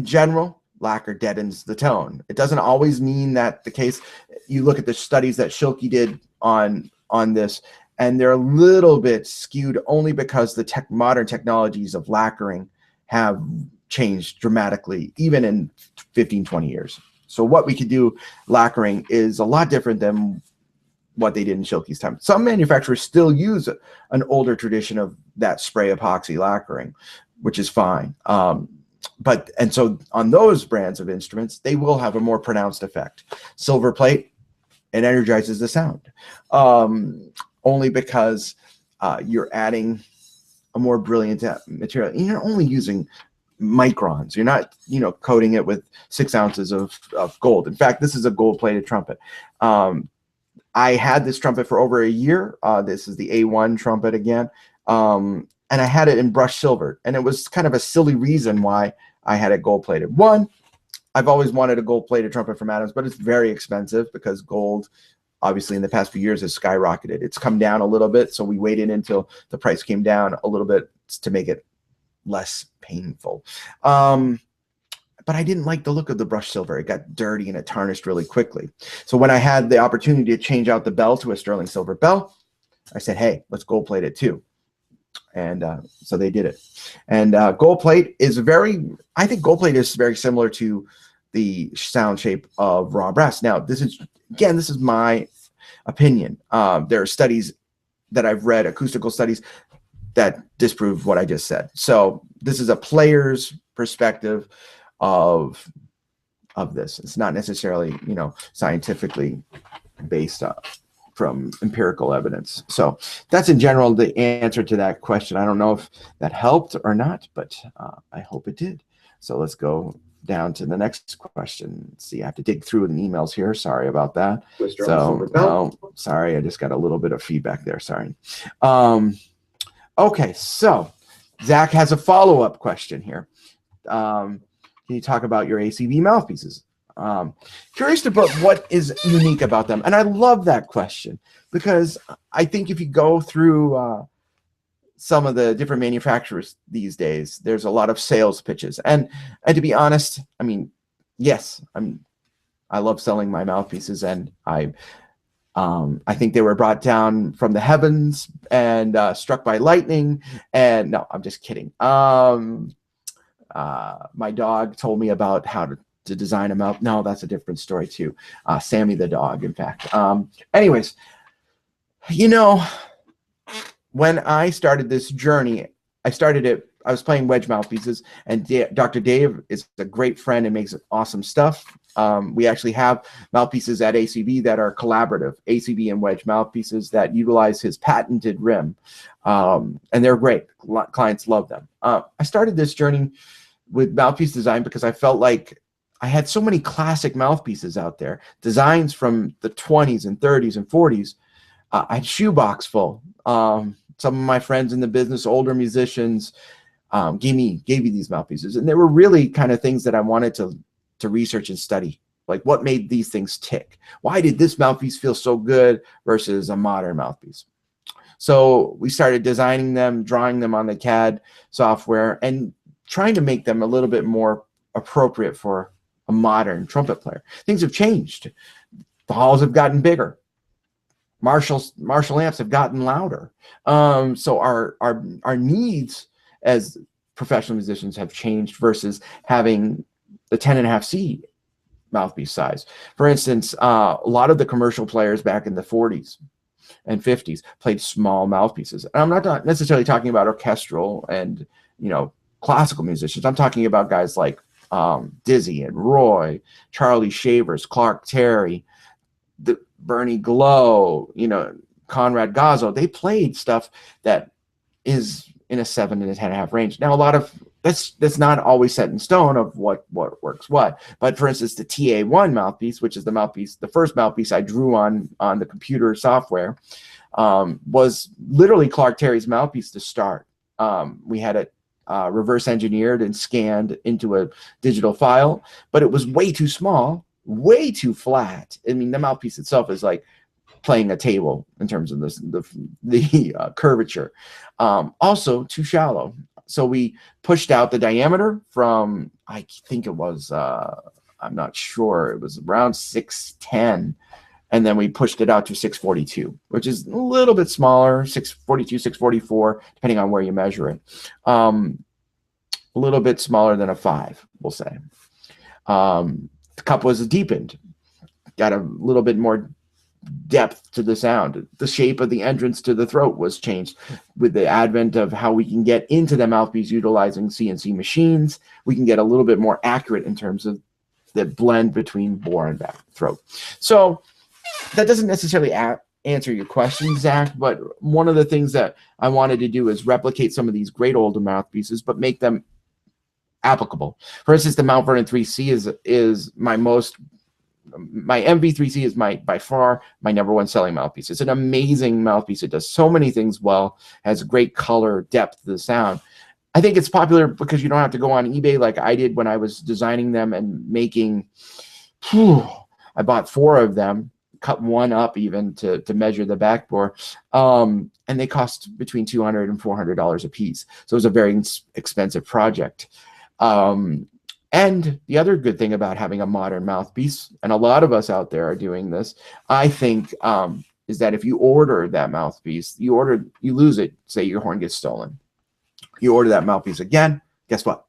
general, lacquer deadens the tone. It doesn't always mean that the case. You look at the studies that Schilke did on this, and they're a little bit skewed only because the modern technologies of lacquering have changed dramatically, even in 15, 20 years. So what we could do lacquering is a lot different than what they did in Schilke's time. Some manufacturers still use an older tradition of that spray epoxy lacquering, which is fine. And so on those brands of instruments, they will have a more pronounced effect. Silver plate, it energizes the sound, only because you're adding a more brilliant material. And you're only using microns. You're not, coating it with 6 ounces of gold. In fact, this is a gold-plated trumpet. I had this trumpet for over a year. This is the A1 trumpet again. And I had it in brushed silver. And it was kind of a silly reason why I had it gold-plated. One, I've always wanted a gold-plated trumpet from Adams, but it's very expensive because gold, obviously, in the past few years has skyrocketed. It's come down a little bit, so we waited until the price came down a little bit to make it less painful. But I didn't like the look of the brushed silver. It got dirty and it tarnished really quickly. So when I had the opportunity to change out the bell to a sterling silver bell, I said, hey, let's gold plate it too. And so they did it. And gold plate is I think gold plate is very similar to the sound shape of raw brass. Now, this is my opinion. There are studies that I've read, acoustical studies, that disprove what I just said. So this is a player's perspective of this. It's not necessarily, scientifically based from empirical evidence. So that's in general the answer to that question. I don't know if that helped or not, but I hope it did. So let's go down to the next question. Let's see, I have to dig through the emails here. Sorry about that. Sorry, I just got a little bit of feedback there. Sorry. Okay, so Zach has a follow-up question here. Can you talk about your ACB mouthpieces? Curious about what is unique about them. And I love that question, because I think if you go through some of the different manufacturers these days, there's a lot of sales pitches. And to be honest, I mean, yes, I love selling my mouthpieces, and I think they were brought down from the heavens and struck by lightning. And no, I'm just kidding. My dog told me about how to design a mouth. No, that's a different story too. Sammy the dog, in fact. Anyways, when I started this journey, I was playing wedge mouthpieces, and Dr. Dave is a great friend and makes awesome stuff. We actually have mouthpieces at ACB that are collaborative, ACB and wedge mouthpieces that utilize his patented rim. And they're great. Clients love them. I started this journey with mouthpiece design because I felt like I had so many classic mouthpieces out there, designs from the 20s and 30s and 40s. I had shoebox full. Some of my friends in the business, older musicians, gave me these mouthpieces, and they were really kind of things that I wanted to research and study. Like, what made these things tick? Why did this mouthpiece feel so good versus a modern mouthpiece? So we started designing them, drawing them on the CAD software, and trying to make them a little bit more appropriate for a modern trumpet player. Things have changed. The halls have gotten bigger. Marshall amps have gotten louder. So our needs as professional musicians have changed versus having the 10.5C mouthpiece size. For instance, a lot of the commercial players back in the 40s and 50s played small mouthpieces. And I'm not necessarily talking about orchestral and, classical musicians. I'm talking about guys like Dizzy and Roy, Charlie Shavers, Clark Terry, Bernie Glow, Conrad Gazzo. They played stuff that is in a 7 and a 10.5 range. Now, a lot of that's not always set in stone of what works what. But for instance, the TA1 mouthpiece, which is the first mouthpiece I drew on the computer software, was literally Clark Terry's mouthpiece to start. We had it reverse engineered and scanned into a digital file, but it was way too small, way too flat. I mean, the mouthpiece itself is like playing a table in terms of the curvature. Also too shallow. So we pushed out the diameter from, I think it was, I'm not sure, it was around 610. And then we pushed it out to 642, which is a little bit smaller, 642, 644, depending on where you measure it. A little bit smaller than a 5, we'll say. The cup was deepened, got a little bit more depth to the sound. The shape of the entrance to the throat was changed with the advent of how we can get into the mouthpiece utilizing CNC machines. We can get a little bit more accurate in terms of the blend between bore and back throat. So that doesn't necessarily answer your question, Zach, but one of the things that I wanted to do is replicate some of these great older mouthpieces, but make them applicable. For instance, the Mount Vernon 3C is my MV3C is by far my #1 selling mouthpiece. It's an amazing mouthpiece. It does so many things well, has great color, depth to the sound. I think it's popular because you don't have to go on eBay like I did when I was designing them and making, I bought 4 of them, cut one up even to measure the back bore, and they cost between $200 and $400 a piece. So it was a very expensive project. And the other good thing about having a modern mouthpiece, and a lot of us out there are doing this, I think, is that if you order that mouthpiece, you lose it, say your horn gets stolen. You order that mouthpiece again, guess what?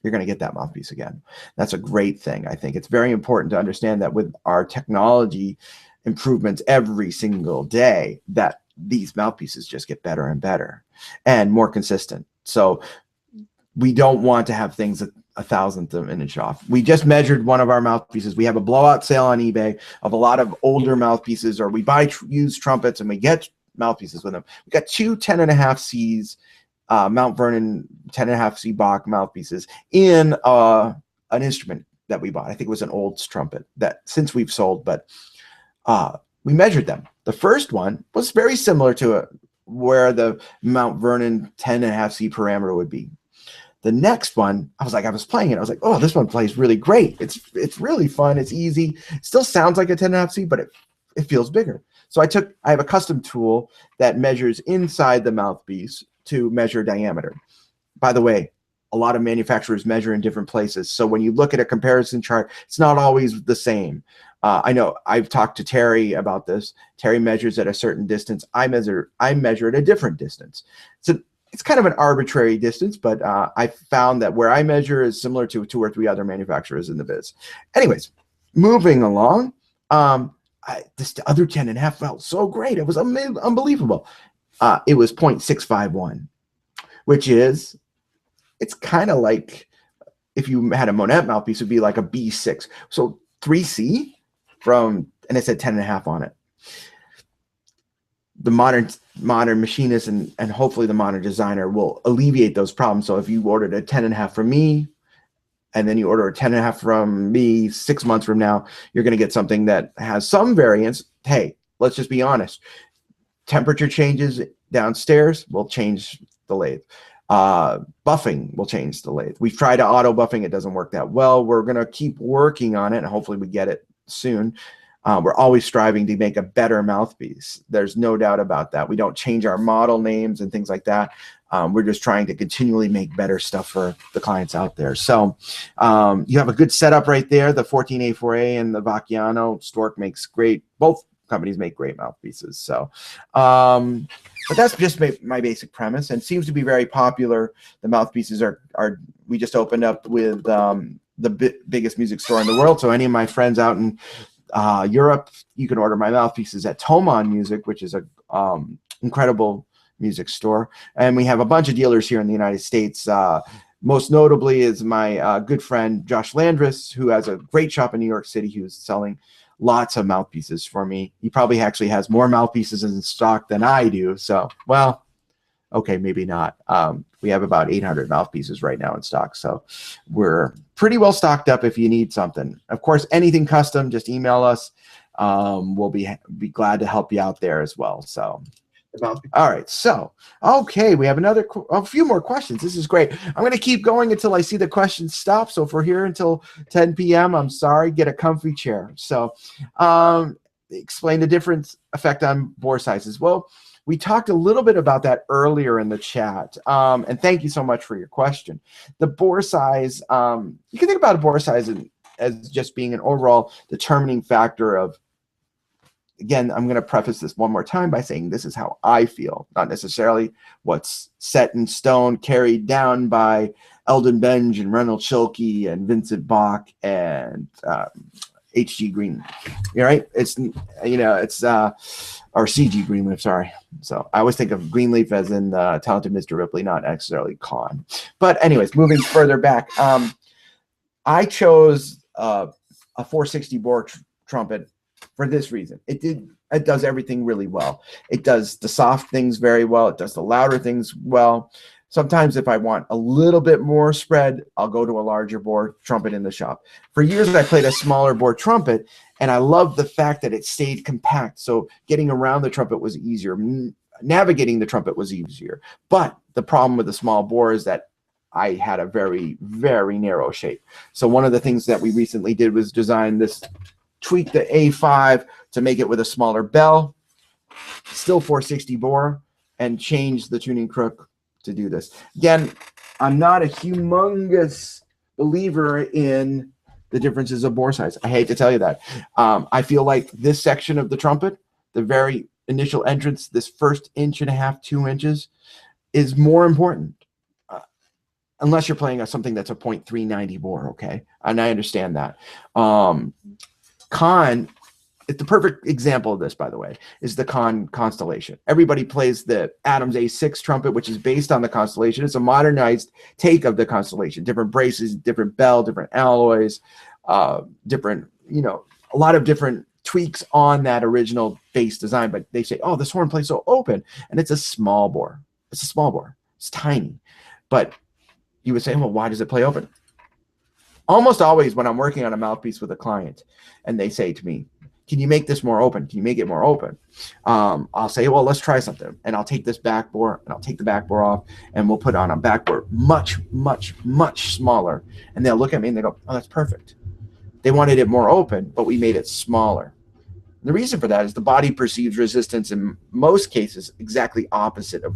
You're going to get that mouthpiece again. That's a great thing. I think it's very important to understand that with our technology improvements every single day, that these mouthpieces just get better and better and more consistent. So we don't want to have things a thousandth of an inch off. We just measured one of our mouthpieces. We have a blowout sale on eBay of a lot of older mouthpieces, or we buy used trumpets and we get mouthpieces with them. We got 2 10.5 C's, Mount Vernon 10.5 C Bach mouthpieces in an instrument that we bought. I think it was an old trumpet that since we've sold, but we measured them. The first one was very similar to where the Mount Vernon 10.5 C parameter would be. The next one, I was playing it. I was like, oh, this one plays really great. It's really fun. It's easy. It still sounds like a 10.5 C, but it feels bigger. So I have a custom tool that measures inside the mouthpiece to measure diameter. By the way, a lot of manufacturers measure in different places. So when you look at a comparison chart, it's not always the same. I know I've talked to Terry about this. Terry measures at a certain distance. I measure at a different distance. So it's kind of an arbitrary distance, but I found that where I measure is similar to 2 or 3 other manufacturers in the biz. Anyways, moving along, this other 10.5 felt so great. It was unbelievable. It was 0.651, which is, it's kind of like if you had a Monette mouthpiece, it would be like a B6. So 3C and it said 10.5 on it. The modern machinist and hopefully the modern designer will alleviate those problems. So if you ordered a 10.5 from me, and then you order a 10.5 from me 6 months from now, you're going to get something that has some variance. Hey, let's just be honest. Temperature changes downstairs will change the lathe. Buffing will change the lathe. We've tried auto buffing. It doesn't work that well. We're going to keep working on it, and hopefully we get it soon. We're always striving to make a better mouthpiece. There's no doubt about that. We don't change our model names and things like that. We're just trying to continually make better stuff for the clients out there. So you have a good setup right there. The 14A4A and the Vacchiano. Stork makes great. Both companies make great mouthpieces. So, but that's just my basic premise, and seems to be very popular. The mouthpieces are we just opened up with the biggest music store in the world. So any of my friends out in Europe, you can order my mouthpieces at Thomann Music, which is a incredible music store. And we have a bunch of dealers here in the United States. Most notably is my good friend Josh Landris, who has a great shop in New York City, who's selling lots of mouthpieces for me. He probably actually has more mouthpieces in stock than I do. So, well, okay, maybe not. We have about 800 mouthpieces right now in stock. So we're pretty well stocked up if you need something. Of course, anything custom, just email us. We'll be glad to help you out there as well. So, all right. So, okay, we have a few more questions. This is great. I'm going to keep going until I see the questions stop. So if we're here until 10 p.m., I'm sorry, get a comfy chair. So, explain the difference effect on bore sizes. Well, we talked a little bit about that earlier in the chat, and thank you so much for your question. The bore size, you can think about a bore size as just being an overall determining factor of, again, I'm going to preface this one more time by saying this is how I feel, not necessarily what's set in stone, carried down by Eldon Benj and Reynolds Schilke and Vincent Bach and H.G. Greenleaf. You're right. It's, it's or C.G. Greenleaf, sorry. So I always think of Greenleaf as in Talented Mr. Ripley, not necessarily Kahn. But anyways, moving further back, I chose a 460 bore trumpet for this reason. It does everything really well. It does the soft things very well. It does the louder things well. Sometimes if I want a little bit more spread, I'll go to a larger bore trumpet in the shop. For years, I played a smaller bore trumpet, and I loved the fact that it stayed compact. So getting around the trumpet was easier. Navigating the trumpet was easier. But the problem with the small bore is that I had a very, very narrow shape. So one of the things that we recently did was design this, tweak the A5 to make it with a smaller bell, still 460 bore, and change the tuning crook to do this. Again, I'm not a humongous believer in the differences of bore size. I hate to tell you that. I feel like this section of the trumpet, the very initial entrance, this first 1.5 inches, 2 inches, is more important. Unless you're playing something that's a 0.390 bore, okay? And I understand that. Kahn, the perfect example of this, by the way, is the Kahn Constellation. Everybody plays the Adams A6 trumpet, which is based on the Constellation. It's a modernized take of the Constellation. Different braces, different bell, different alloys, different, a lot of different tweaks on that original base design. But they say, oh, this horn plays so open. And it's a small bore. It's a small bore. It's tiny. But you would say, well, why does it play open? Almost always when I'm working on a mouthpiece with a client and they say to me, can you make this more open? Can you make it more open? I'll say, well, let's try something. And I'll take this back bore and I'll take the back bore off and we'll put on a back bore much, much, much smaller. And they'll look at me and they go, oh, that's perfect. They wanted it more open, but we made it smaller. And the reason for that is the body perceives resistance in most cases exactly opposite of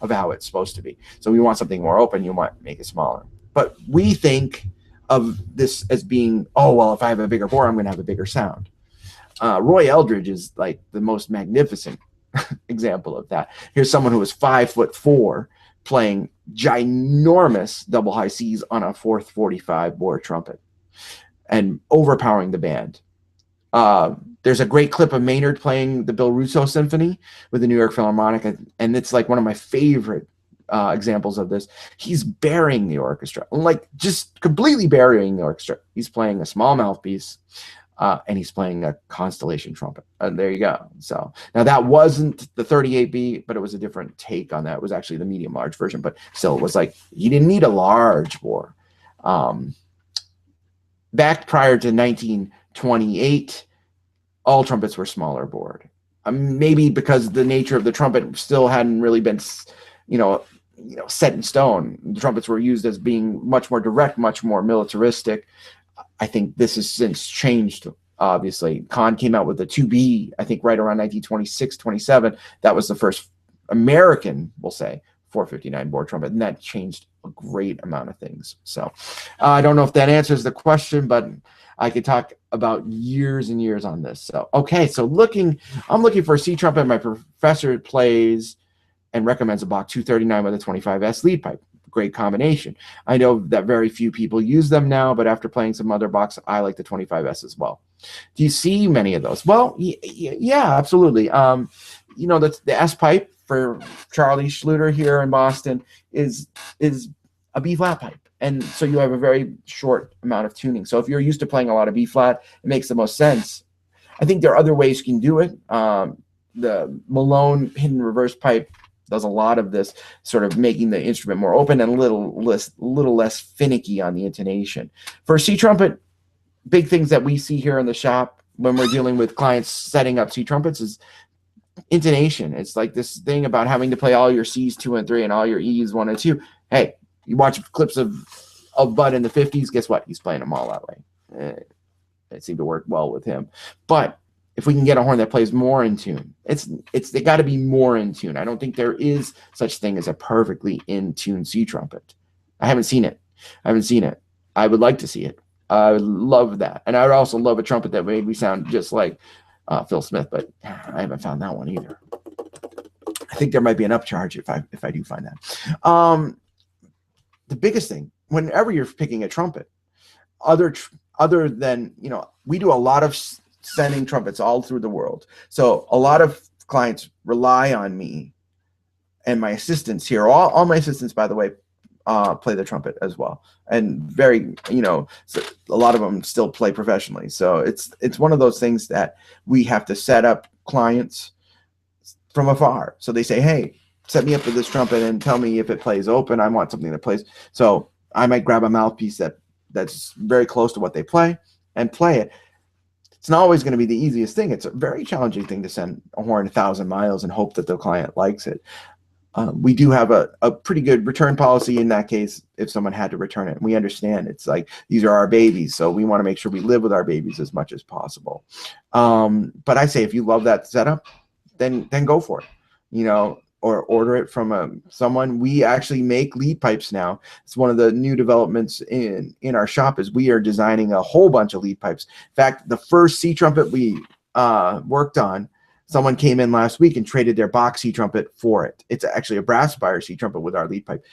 how it's supposed to be. So we want something more open, you might make it smaller. But we think of this as being, oh, well, if I have a bigger bore, I'm going to have a bigger sound. Roy Eldridge is like the most magnificent example of that. Here's someone who was 5'4", playing ginormous double high Cs on a 445 bore trumpet and overpowering the band. There's a great clip of Maynard playing the Bill Russo Symphony with the New York Philharmonic, and it's like one of my favorite examples of this. He's burying the orchestra, like just completely burying the orchestra. He's playing a small mouthpiece, and he's playing a Constellation trumpet. There you go. So now that wasn't the 38B, but it was a different take on that. It was actually the medium large version, but still it was like, you didn't need a large bore. Back prior to 1928, all trumpets were smaller bored. Maybe because the nature of the trumpet still hadn't really been, set in stone. The trumpets were used as being much more direct, much more militaristic. I think this has since changed, obviously. Kahn came out with the 2B, I think right around 1926, 27. That was the first American, we'll say, 459 bore trumpet, and that changed a great amount of things. So I don't know if that answers the question, but I could talk about years and years on this. So, okay, so I'm looking for a C trumpet. My professor plays and recommends a Bach 239 with a 25S lead pipe. Great combination. I know that very few people use them now, but after playing some other Bachs, I like the 25S as well. Do you see many of those? Well, yeah, absolutely. The S pipe for Charlie Schluter here in Boston is a B flat pipe. And so you have a very short amount of tuning. So if you're used to playing a lot of B flat, it makes the most sense. I think there are other ways you can do it. The Malone hidden reverse pipe does a lot of this, sort of making the instrument more open and a little less finicky on the intonation. For C trumpet, big things that we see here in the shop when we're dealing with clients setting up C trumpets is intonation. It's like this thing about having to play all your C's 2 and 3 and all your E's 1 and 2. Hey, you watch clips of Bud in the 50s, guess what? He's playing them all that way. It seemed to work well with him. But if we can get a horn that plays more in tune, they got to be more in tune. I don't think there is such thing as a perfectly in tune C trumpet. I haven't seen it. I would like to see it. I would love that. And I would also love a trumpet that made me sound just like Phil Smith, but I haven't found that one either. I think there might be an upcharge if I do find that. The biggest thing, whenever you're picking a trumpet, other than, we do a lot of sending trumpets all through the world. So a lot of clients rely on me and my assistants here. All my assistants, by the way, play the trumpet as well, and very, so a lot of them still play professionally. So it's one of those things that we have to set up clients from afar. So they say, hey, set me up with this trumpet and tell me if it plays open. I want something that plays. So I might grab a mouthpiece that's very close to what they play and play it. It's not always going to be the easiest thing. It's a very challenging thing to send a horn 1,000 miles and hope that the client likes it. We do have a pretty good return policy in that case if someone had to return it. And we understand it's like, these are our babies, so we want to make sure we live with our babies as much as possible. But I say if you love that setup, then go for it, or order it from someone. We actually make lead pipes now. It's one of the new developments in our shop is we are designing a whole bunch of lead pipes. In fact, the first C trumpet we worked on, someone came in last week and traded their box C trumpet for it. It's actually a brass spire C trumpet with our lead pipe.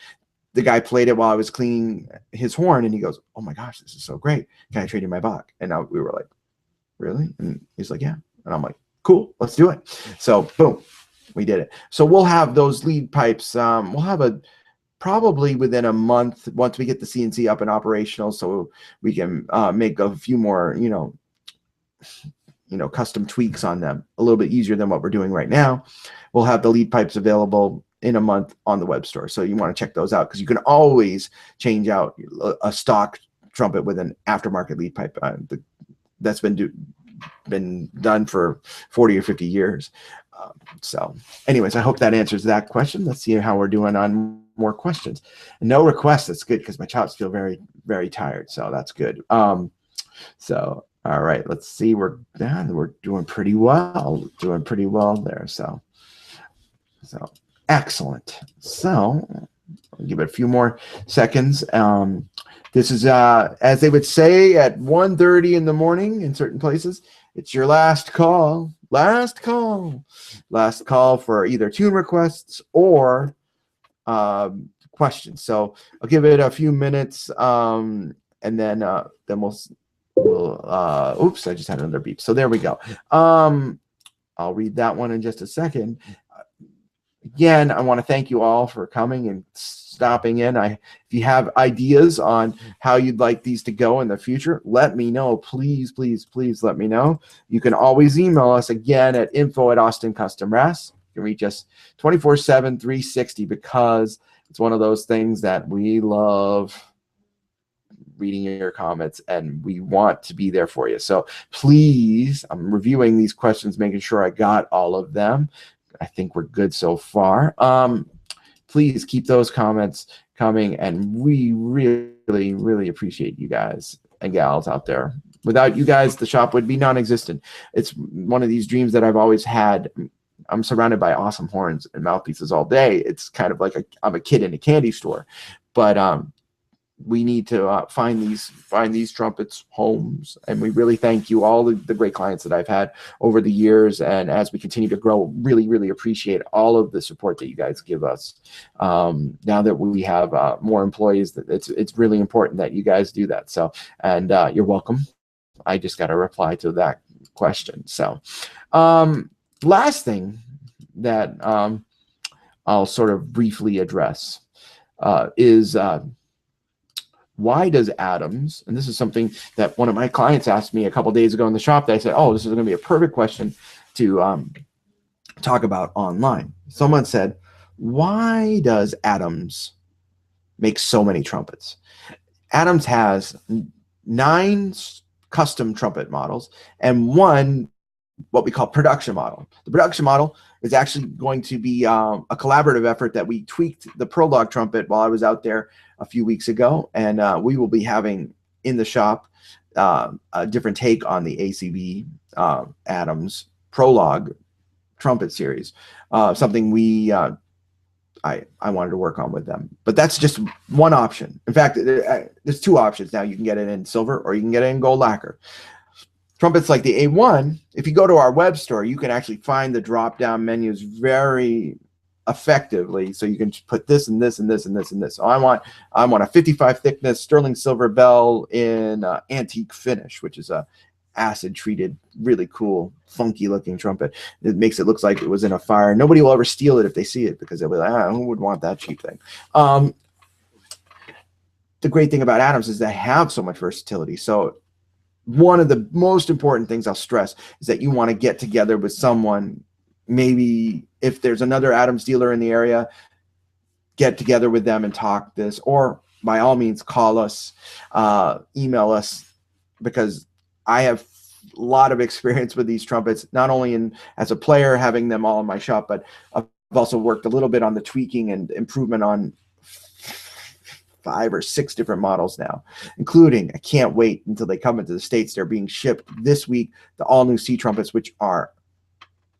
The guy played it while I was cleaning his horn, and he goes, "Oh my gosh, this is so great. Can I trade you my Bach?" And we were like, "Really?" And he's like, "Yeah." And I'm like, "Cool, let's do it." So boom, we did it. So we'll have those lead pipes. We'll have probably within a month, once we get the CNC up and operational, so we can make a few more, custom tweaks on them, a little bit easier than what we're doing right now. We'll have the lead pipes available in a month on the web store. So you want to check those out because you can always change out a stock trumpet with an aftermarket lead pipe. That's been done for 40 or 50 years. So anyways, I hope that answers that question. Let's see how we're doing on more questions. No requests. That's good because my chops feel very, very tired. So that's good. So all right, let's see. We're doing pretty well. There. So excellent. So I'll give it a few more seconds. This is as they would say at 1:30 in the morning in certain places. It's your last call. Last call for either tune requests or questions. So I'll give it a few minutes, and then we'll oops, I just had another beep. So there we go. I'll read that one in just a second. Again, I want to thank you all for coming and stopping in. If you have ideas on how you'd like these to go in the future, let me know. Please, please, please let me know. You can always email us again at info@AustinCustomBrass. You can reach us 24/7, 360 because it's one of those things that we love reading your comments and we want to be there for you. So please, I'm reviewing these questions, making sure I got all of them. I think we're good so far. Please keep those comments coming, and we really, really appreciate you guys and gals out there. Without you guys, the shop would be non-existent. It's one of these dreams that I've always had. I'm surrounded by awesome horns and mouthpieces all day. It's kind of like I'm a kid in a candy store, but we need to find these trumpets homes, and we really thank you, all the great clients that I've had over the years, and as we continue to grow, really, really appreciate all of the support that you guys give us. Now that we have more employees, it's really important that you guys do that. So, and you're welcome. I just got a reply to that question. So, last thing that I'll sort of briefly address is why does Adams, and this is something that one of my clients asked me a couple days ago in the shop, that I said, oh, this is going to be a perfect question to talk about online. Someone said, why does Adams make so many trumpets? Adams has 9 custom trumpet models and 1 what we call production model. The production model is actually going to be a collaborative effort that we tweaked the Prologue trumpet while I was out there a few weeks ago, and we will be having in the shop a different take on the ACB Adams Prologue trumpet series, something we I wanted to work on with them. But that's just one option. In fact, there's 2 options now. You can get it in silver or you can get it in gold lacquer. Trumpets like the A1, if you go to our web store, you can actually find the drop-down menus very effectively. So you can put this and this and this and this and this. So I want a 55 thickness sterling silver bell in antique finish, which is a acid treated, really cool, funky looking trumpet. It makes it look like it was in a fire. Nobody will ever steal it if they see it, because they'll be like, who would want that cheap thing? The great thing about Adams is they have so much versatility. So one of the most important things I'll stress is that you want to get together with someone. Maybe if there's another Adams dealer in the area, get together with them and talk this, or by all means call us, email us, because I have a lot of experience with these trumpets, not only as a player having them all in my shop, but I've also worked a little bit on the tweaking and improvement on 5 or 6 different models now, including, I can't wait until they come into the States. They're being shipped this week, the all new C trumpets, which are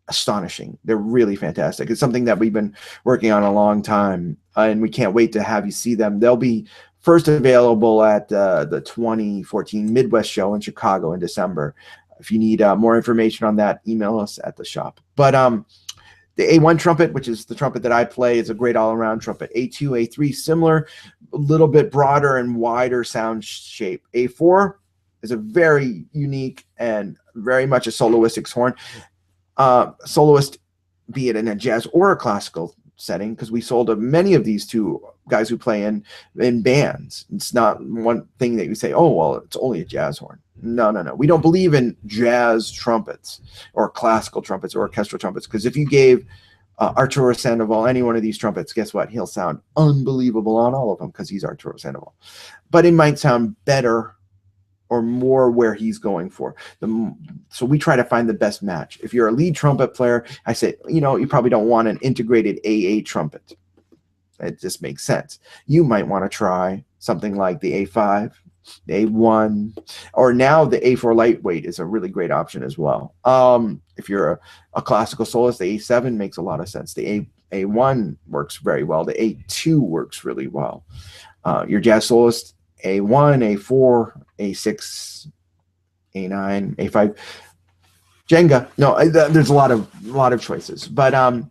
astonishing. They're really fantastic. It's something that we've been working on a long time, and we can't wait to have you see them. They'll be first available at the 2014 Midwest show in Chicago in December. If you need more information on that, email us at the shop. But the A1 trumpet, which is the trumpet that I play, is a great all-around trumpet. A2, A3, similar, a little bit broader and wider sound shape. A4 is a very unique and very much a soloistic horn. Soloist, be it in a jazz or a classical setting, because we sold many of these to guys who play in bands. It's not one thing that you say, oh, well, it's only a jazz horn. No. We don't believe in jazz trumpets or classical trumpets or orchestral trumpets, because if you gave Arturo Sandoval any one of these trumpets, guess what? He'll sound unbelievable on all of them, because he's Arturo Sandoval. But it might sound better or more where he's going for. So we try to find the best match. If you're a lead trumpet player, I say, you probably don't want an integrated A8 trumpet. It just makes sense. You might want to try something like the A5, the A1, or now the A4 lightweight is a really great option as well. If you're a classical soloist, the A7 makes a lot of sense. The A1 works very well. The A2 works really well. Your jazz soloist, A1, A4, A6, A9, A5, Jenga. No, there's a lot of choices, but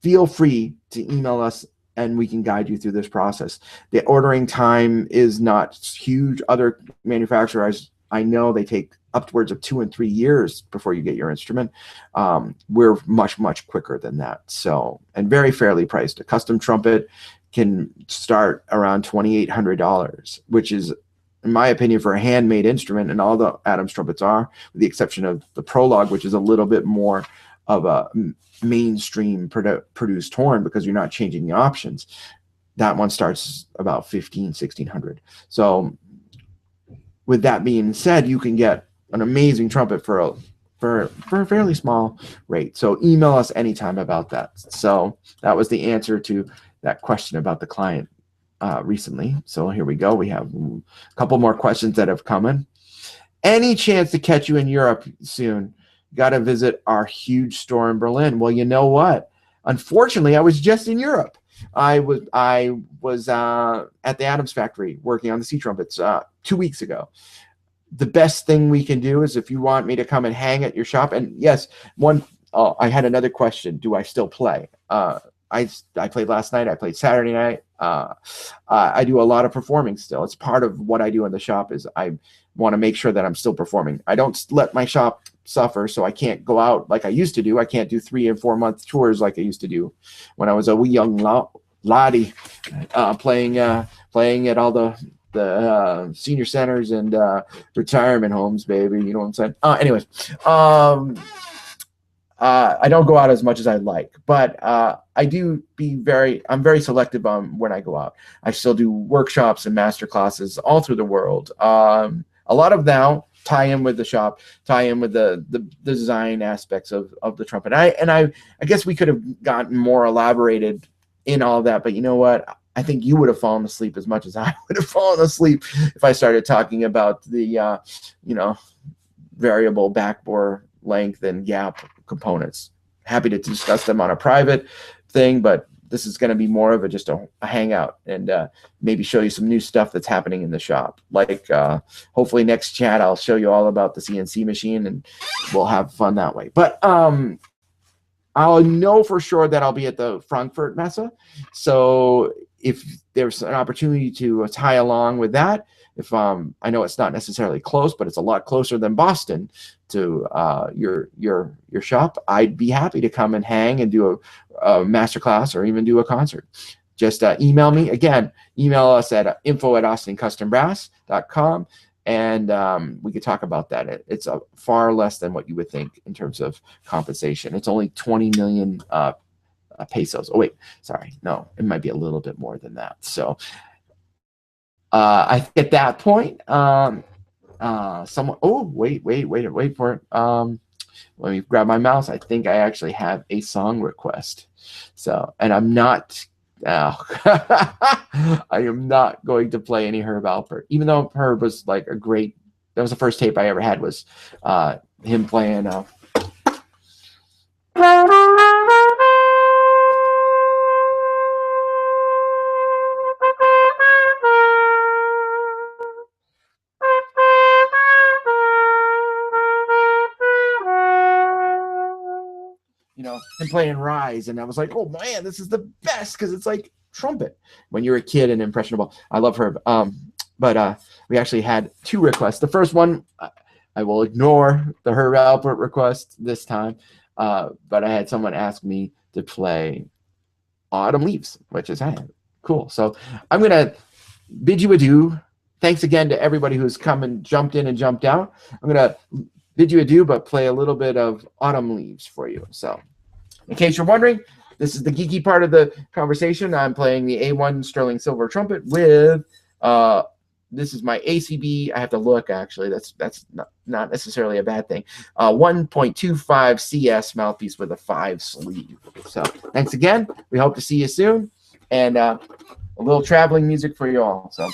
feel free to email us and we can guide you through this process. The ordering time is not huge. Other manufacturers, I know they take upwards of 2 and 3 years before you get your instrument. We're much, much quicker than that. So, and very fairly priced. A custom trumpet can start around $2,800, which is, in my opinion, for a handmade instrument, and all the Adams trumpets are, with the exception of the Prologue, which is a little bit more of a mainstream produced horn because you're not changing the options. That one starts about $1,500–1,600. So with that being said, you can get an amazing trumpet for a fairly small rate. So email us anytime about that. So that was the answer to that question about the client recently. So here we go. We have a couple more questions that have come in. Any chance to catch you in Europe soon? Got to visit our huge store in Berlin. Well, you know what? Unfortunately, I was just in Europe. I was at the Adams factory working on the C trumpets 2 weeks ago. The best thing we can do is if you want me to come and hang at your shop. And yes, I had another question. Do I still play? I played last night. I played Saturday night. I do a lot of performing still. It's part of what I do in the shop is I want to make sure that I'm still performing. I don't let my shop suffer, so I can't go out like I used to do. I can't do 3 and 4 month tours like I used to do when I was a wee young laddie, playing at all the the senior centers and retirement homes, baby. You know what I'm saying? Anyways, I don't go out as much as I'd like, but I'm very selective on when I go out. I still do workshops and master classes all through the world. A lot of now tie in with the shop, tie in with the design aspects of the trumpet. I guess we could have gotten more elaborated in all that, but you know what? I think you would have fallen asleep as much as I would have fallen asleep if I started talking about the variable backbore length and gap components. Happy to discuss them on a private thing, but this is going to be more of just a hangout and maybe show you some new stuff that's happening in the shop. Like hopefully next chat, I'll show you all about the CNC machine and we'll have fun that way. But I'll know for sure that I'll be at the Frankfurt Messe. So if there's an opportunity to tie along with that, if I know it's not necessarily close, but it's a lot closer than Boston to your shop, I'd be happy to come and hang and do a masterclass or even do a concert. Just email me. Again, email us at info@austincustombbrass.com, and we could talk about that. It's far less than what you would think in terms of compensation. It's only 20 million pesos. Oh, wait, sorry. No, it might be a little bit more than that. So I think at that point, someone, oh, wait for it. Let me grab my mouse. I think I actually have a song request. So, and I'm not, I am not going to play any Herb Alpert, even though Herb was like a great, that was the first tape I ever had, was him playing him playing Rise, and I was like, oh man, this is the best, because it's like trumpet when you're a kid and impressionable. I love Herb. But we actually had two requests. The first one, I will ignore the Herb Alpert request this time, but I had someone ask me to play Autumn Leaves, which is cool. So I'm gonna bid you adieu. Thanks again to everybody who's come and jumped in and jumped out. I'm gonna bid you adieu, but play a little bit of Autumn Leaves for you. So in case you're wondering, this is the geeky part of the conversation. I'm playing the A1 Sterling Silver Trumpet with, this is my ACB, I have to look actually, that's not necessarily a bad thing, 1.25 CS mouthpiece with a 5 sleeve. So thanks again, we hope to see you soon, and a little traveling music for you all. So.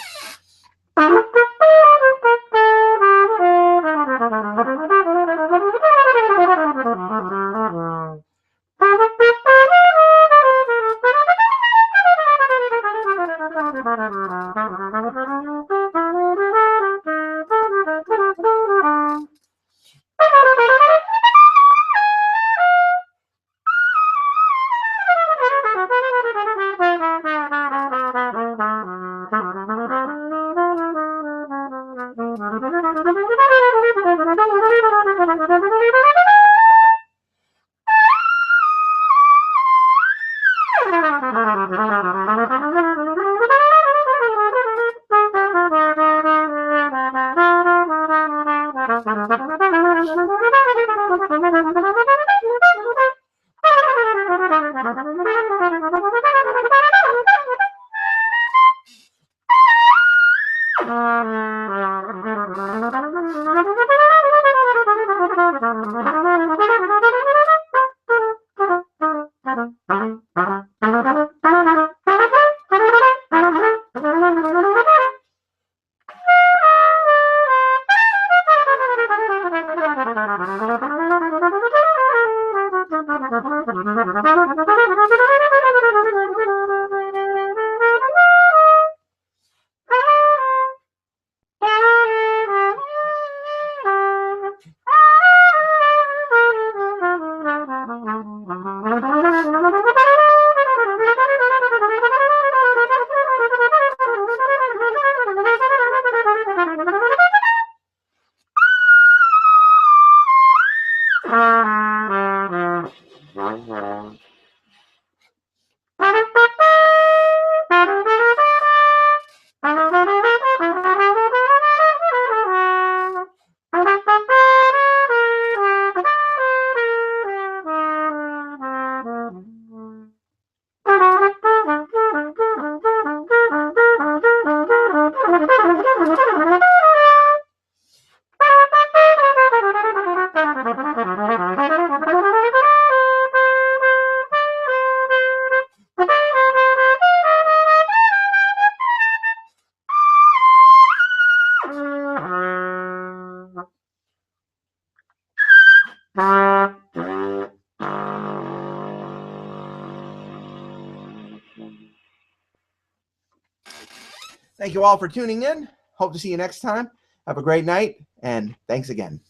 Thank you all for tuning in. Hope to see you next time. Have a great night, and thanks again.